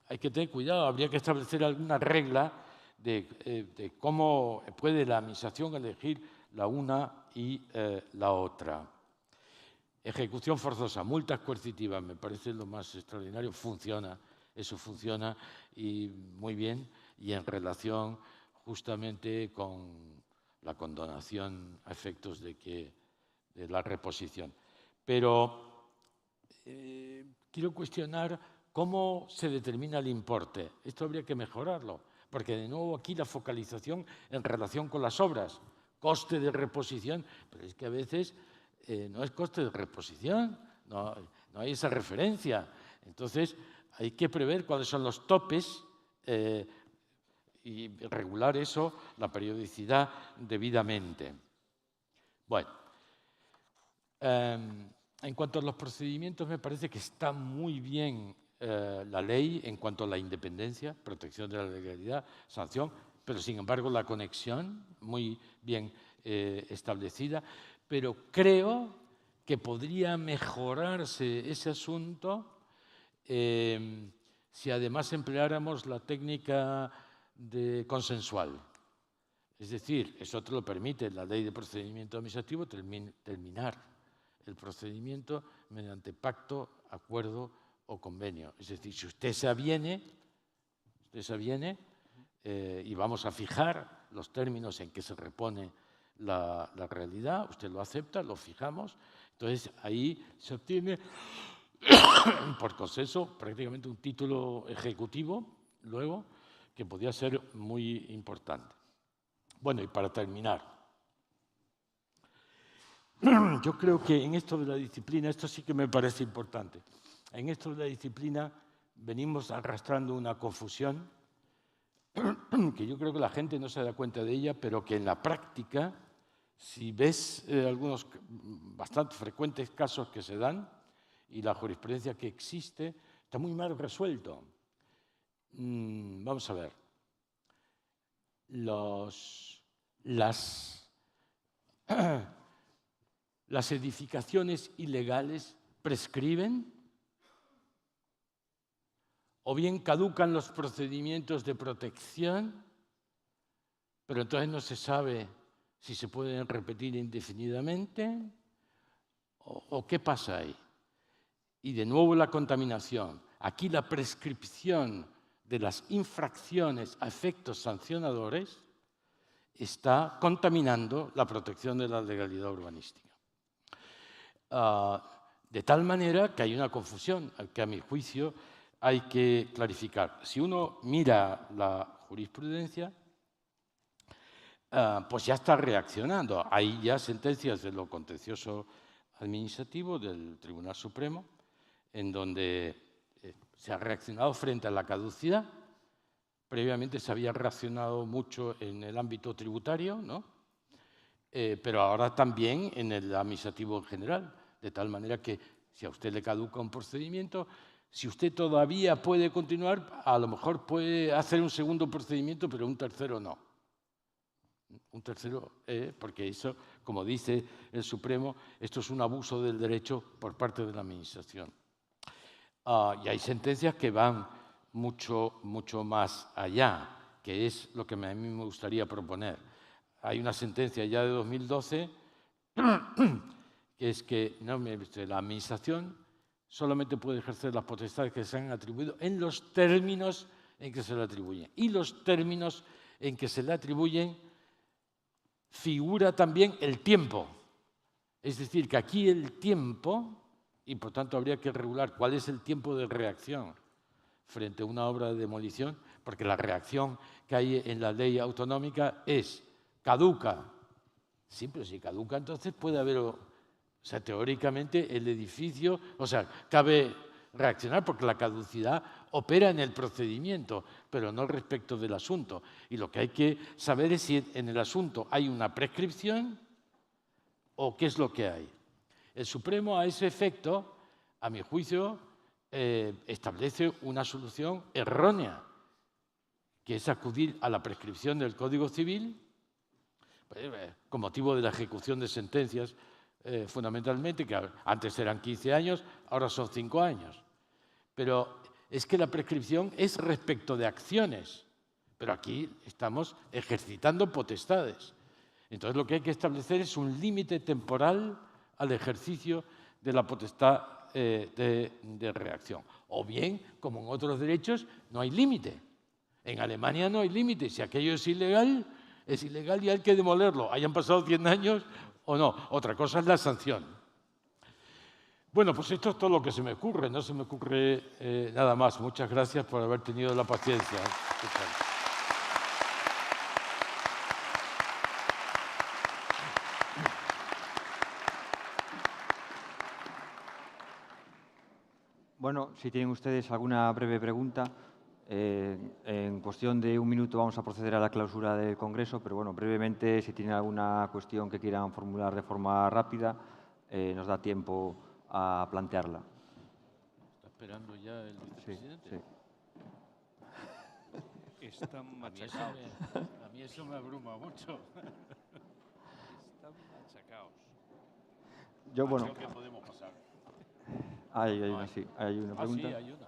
Hay que tener cuidado, habría que establecer alguna regla de cómo puede la administración elegir la una y la otra. Ejecución forzosa, multas coercitivas, me parece lo más extraordinario. Funciona, eso funciona y muy bien, y en relación justamente con la condonación a efectos de la reposición. Pero quiero cuestionar cómo se determina el importe. Esto habría que mejorarlo, porque de nuevo aquí la focalización en relación con las obras, coste de reposición, pero es que a veces no es coste de reposición, no hay esa referencia. Entonces hay que prever cuáles son los topes y regular eso, la periodicidad debidamente. Bueno, en cuanto a los procedimientos, me parece que está muy bien la ley en cuanto a la independencia, protección de la legalidad, sanción, pero sin embargo la conexión muy bien establecida. Pero creo que podría mejorarse ese asunto si además empleáramos la técnica consensual. Es decir, eso te lo permite la ley de procedimiento administrativo, terminar el procedimiento mediante pacto, acuerdo o convenio. Es decir, si usted se aviene y vamos a fijar los términos en que se repone la realidad, usted lo acepta, lo fijamos, entonces ahí se obtiene por consenso prácticamente un título ejecutivo, luego, que podía ser muy importante. Bueno, y para terminar, yo creo que en esto de la disciplina, esto sí que me parece importante, en esto de la disciplina venimos arrastrando una confusión que yo creo que la gente no se da cuenta de ella, pero que en la práctica, si ves algunos bastante frecuentes casos que se dan y la jurisprudencia que existe, está muy mal resuelto. Vamos a ver. Las edificaciones ilegales prescriben o bien caducan los procedimientos de protección, pero entonces no se sabe si se pueden repetir indefinidamente o qué pasa ahí. Y de nuevo la contaminación. Aquí la prescripción de las infracciones a efectos sancionadores está contaminando la protección de la legalidad urbanística. De tal manera que hay una confusión que a mi juicio hay que clarificar. Si uno mira la jurisprudencia, pues ya está reaccionando. Hay ya sentencias de lo contencioso administrativo del Tribunal Supremo en donde se ha reaccionado frente a la caducidad. Previamente se había reaccionado mucho en el ámbito tributario, ¿no? Pero ahora también en el administrativo en general, de tal manera que si a usted le caduca un procedimiento, si usted todavía puede continuar, a lo mejor puede hacer un segundo procedimiento, pero un tercero no. Un tercero, porque eso, como dice el Supremo, esto es un abuso del derecho por parte de la Administración. Y hay sentencias que van mucho más allá, que es lo que a mí me gustaría proponer. Hay una sentencia ya de 2012 que es que la Administración solamente puede ejercer las potestades que se han atribuido en los términos en que se le atribuyen. Y los términos en que se le atribuyen figura también el tiempo. Es decir, que aquí el tiempo, y por tanto habría que regular cuál es el tiempo de reacción frente a una obra de demolición, porque la reacción que hay en la ley autonómica es caduca. Sí, pero si caduca, entonces puede haber, o sea, teóricamente el edificio, o sea, cabe reaccionar porque la caducidad opera en el procedimiento, pero no respecto del asunto. Y lo que hay que saber es si en el asunto hay una prescripción o qué es lo que hay. El Supremo, a ese efecto, a mi juicio, establece una solución errónea, que es acudir a la prescripción del Código Civil con motivo de la ejecución de sentencias, fundamentalmente, que antes eran 15 años, ahora son 5 años. Pero es que la prescripción es respecto de acciones, pero aquí estamos ejercitando potestades. Entonces lo que hay que establecer es un límite temporal al ejercicio de la potestad de reacción. O bien, como en otros derechos, no hay límite. En Alemania no hay límite. Si aquello es ilegal y hay que demolerlo. Hayan pasado 100 años o no. Otra cosa es la sanción. Bueno, pues esto es todo lo que se me ocurre. No se me ocurre nada más. Muchas gracias por haber tenido la paciencia. Bueno, si tienen ustedes alguna breve pregunta, en cuestión de 1 minuto vamos a proceder a la clausura del Congreso, pero bueno, brevemente, si tienen alguna cuestión que quieran formular de forma rápida, nos da tiempo a plantearla. ¿Está esperando ya el vicepresidente? Sí. Están machacados. A mí eso me abruma mucho. Están machacados. Yo, bueno, Creo que podemos pasar. hay una pregunta. Sí, hay una.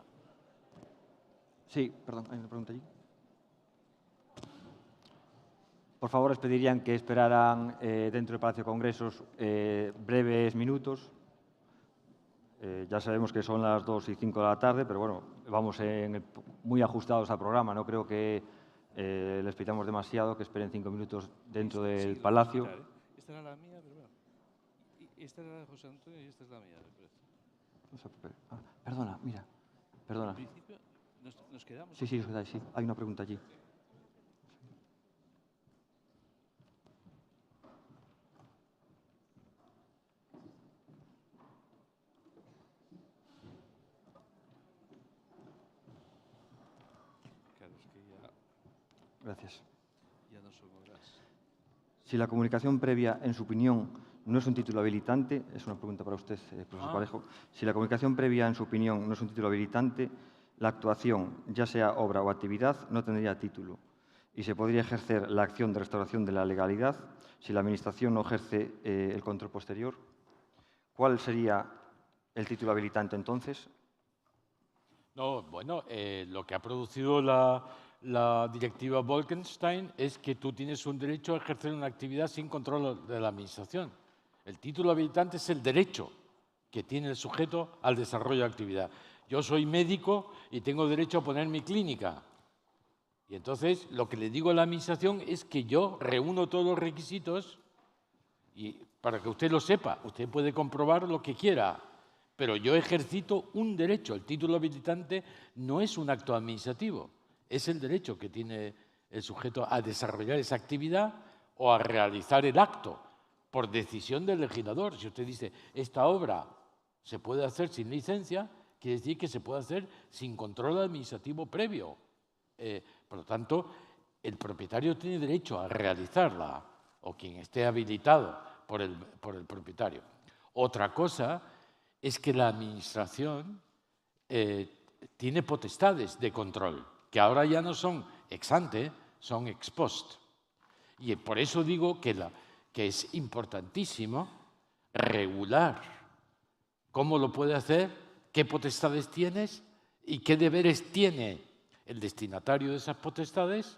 Sí, perdón, hay una pregunta allí. Por favor, les pedirían que esperaran dentro del Palacio de Congresos breves minutos. Ya sabemos que son las 2:05 de la tarde, pero bueno, vamos muy ajustados al programa. No creo que les pidamos demasiado, que esperen 5 minutos dentro del Palacio. Esta era la mía, pero bueno. Esta era la de José Antonio y esta es la mía. Perdona, mira. Perdona. Al principio nos quedamos. Sí, os quedáis, sí. Hay una pregunta allí. Claro, es que Gracias. ya no somos gas. Si la comunicación previa, en su opinión, no es un título habilitante, es una pregunta para usted, profesor Parejo. Si la comunicación previa, en su opinión, no es un título habilitante, la actuación, ya sea obra o actividad, no tendría título y se podría ejercer la acción de restauración de la legalidad si la Administración no ejerce el control posterior. ¿Cuál sería el título habilitante entonces? No, bueno, lo que ha producido la directiva Bolkestein es que tú tienes un derecho a ejercer una actividad sin control de la Administración. El título habilitante es el derecho que tiene el sujeto al desarrollo de actividad. Yo soy médico y tengo derecho a poner mi clínica. Y entonces lo que le digo a la Administración es que yo reúno todos los requisitos y para que usted lo sepa, usted puede comprobar lo que quiera, pero yo ejercito un derecho. El título habilitante no es un acto administrativo, es el derecho que tiene el sujeto a desarrollar esa actividad o a realizar el acto por decisión del legislador. Si usted dice, esta obra se puede hacer sin licencia, quiere decir que se puede hacer sin control administrativo previo. Por lo tanto, el propietario tiene derecho a realizarla, o quien esté habilitado por el propietario. Otra cosa es que la administración tiene potestades de control, que ahora ya no son ex ante, son ex post. Y por eso digo que es importantísimo regular cómo lo puede hacer, qué potestades tienes y qué deberes tiene el destinatario de esas potestades.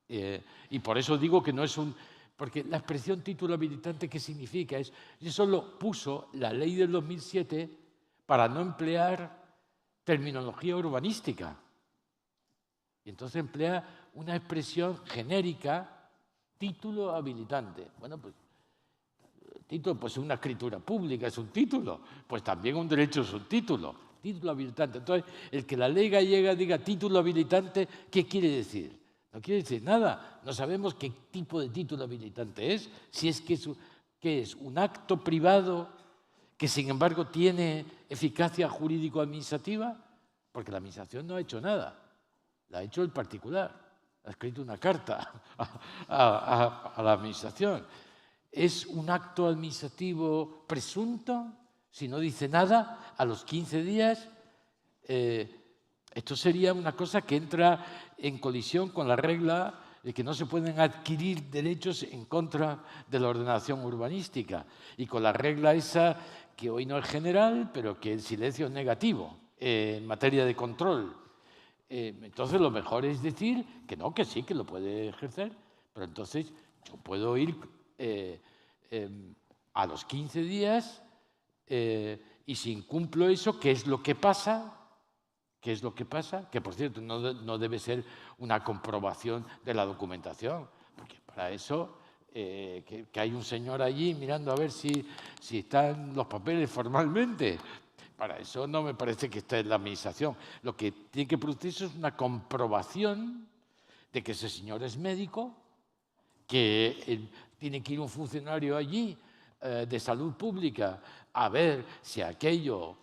Y por eso digo que no es un... Porque la expresión título habilitante, ¿qué significa? Eso lo puso la ley del 2007 para no emplear terminología urbanística. Y entonces emplea una expresión genérica, título habilitante. Bueno, pues título, pues una escritura pública es un título, pues también un derecho es un título habilitante. Entonces, el que la ley gallega diga título habilitante, ¿qué quiere decir? No quiere decir nada. No sabemos qué tipo de título habilitante es, si es que es un acto privado que, sin embargo, tiene eficacia jurídico-administrativa, porque la administración no ha hecho nada, la ha hecho el particular, ha escrito una carta a la administración. ¿Es un acto administrativo presunto? Si no dice nada, a los 15 días, esto sería una cosa que entra en colisión con la regla de que no se pueden adquirir derechos en contra de la ordenación urbanística, y con la regla esa que hoy no es general, pero que el silencio es negativo en materia de control. Entonces, lo mejor es decir que no, que sí, que lo puede ejercer, pero entonces yo puedo ir a los 15 días y si incumplo eso, ¿qué es lo que pasa? ¿Qué es lo que pasa? Que, por cierto, no debe ser una comprobación de la documentación, porque para eso que hay un señor allí mirando a ver si están los papeles formalmente. Para eso no me parece que esté en la administración. Lo que tiene que producirse es una comprobación de que ese señor es médico, que tiene que ir un funcionario allí de salud pública a ver si aquello,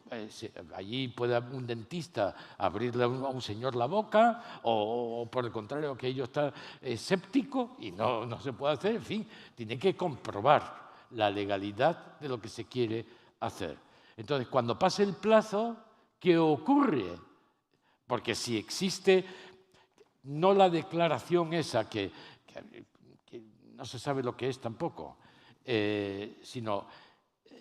allí puede un dentista abrirle a un señor la boca, o por el contrario, aquello está séptico y no se puede hacer. En fin, tiene que comprobar la legalidad de lo que se quiere hacer. Entonces, cuando pase el plazo, ¿qué ocurre? Porque si existe no la declaración esa que no se sabe lo que es tampoco, sino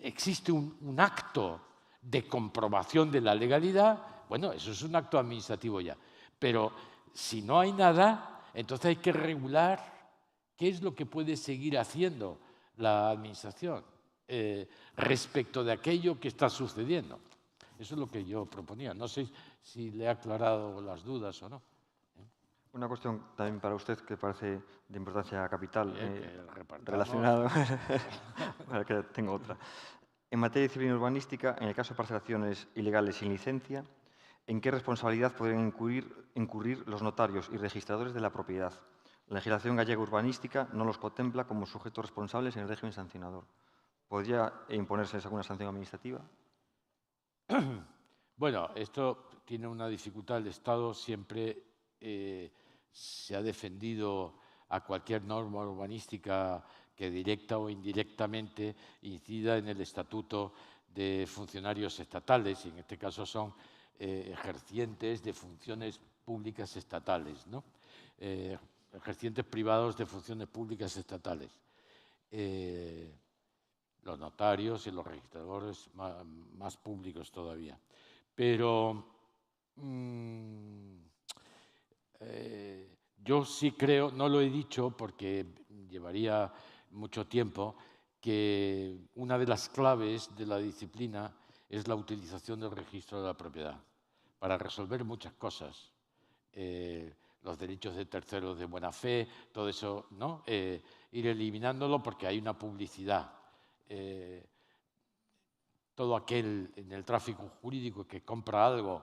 existe un acto de comprobación de la legalidad, bueno, eso es un acto administrativo ya. Pero si no hay nada, entonces hay que regular qué es lo que puede seguir haciendo la administración respecto de aquello que está sucediendo. Eso es lo que yo proponía. No sé si le he aclarado las dudas o no. Una cuestión también para usted que parece de importancia capital, relacionado. Que tengo otra. En materia de disciplina urbanística, en el caso de parcelaciones ilegales sin licencia, ¿en qué responsabilidad podrían incurrir los notarios y registradores de la propiedad? La legislación gallega urbanística no los contempla como sujetos responsables en el régimen sancionador. ¿Podría imponerse alguna sanción administrativa? Bueno, esto tiene una dificultad. El Estado siempre se ha defendido a cualquier norma urbanística que directa o indirectamente incida en el estatuto de funcionarios estatales, y en este caso son ejercientes de funciones públicas estatales, ¿no? Ejercientes privados de funciones públicas estatales. Los notarios y los registradores más públicos todavía. Pero yo sí creo, no lo he dicho porque llevaría mucho tiempo, que una de las claves de la disciplina es la utilización del registro de la propiedad para resolver muchas cosas. Los derechos de terceros de buena fe, todo eso, ¿no? Ir eliminándolo porque hay una publicidad. Todo aquel en el tráfico jurídico que compra algo,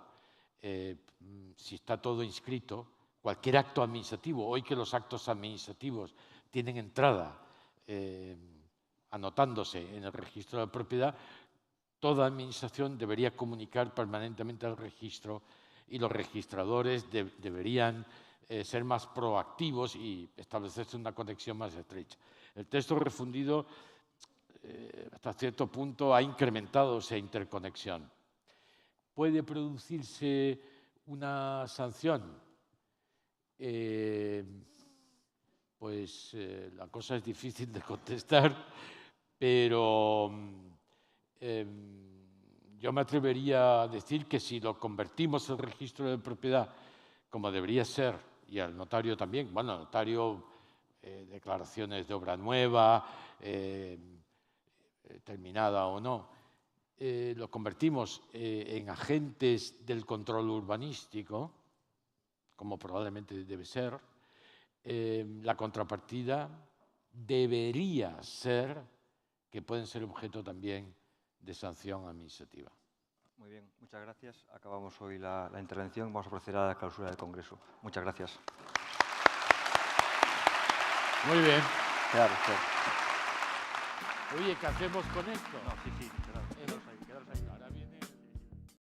si está todo inscrito, cualquier acto administrativo, hoy que los actos administrativos tienen entrada anotándose en el registro de la propiedad, toda administración debería comunicar permanentemente al registro y los registradores deberían ser más proactivos y establecerse una conexión más estrecha. El texto refundido, hasta cierto punto, ha incrementado esa interconexión. ¿Puede producirse una sanción? Pues la cosa es difícil de contestar, pero yo me atrevería a decir que si lo convertimos el registro de propiedad como debería ser, y al notario también, bueno, notario, declaraciones de obra nueva, terminada o no, lo convertimos en agentes del control urbanístico, como probablemente debe ser, la contrapartida debería ser que pueden ser objeto también de sanción administrativa. Muy bien, muchas gracias. Acabamos hoy la intervención. Vamos a proceder a la clausura del Congreso. Muchas gracias. Muy bien. Claro, claro. Oye, ¿qué hacemos con esto? No, sí, muchas gracias.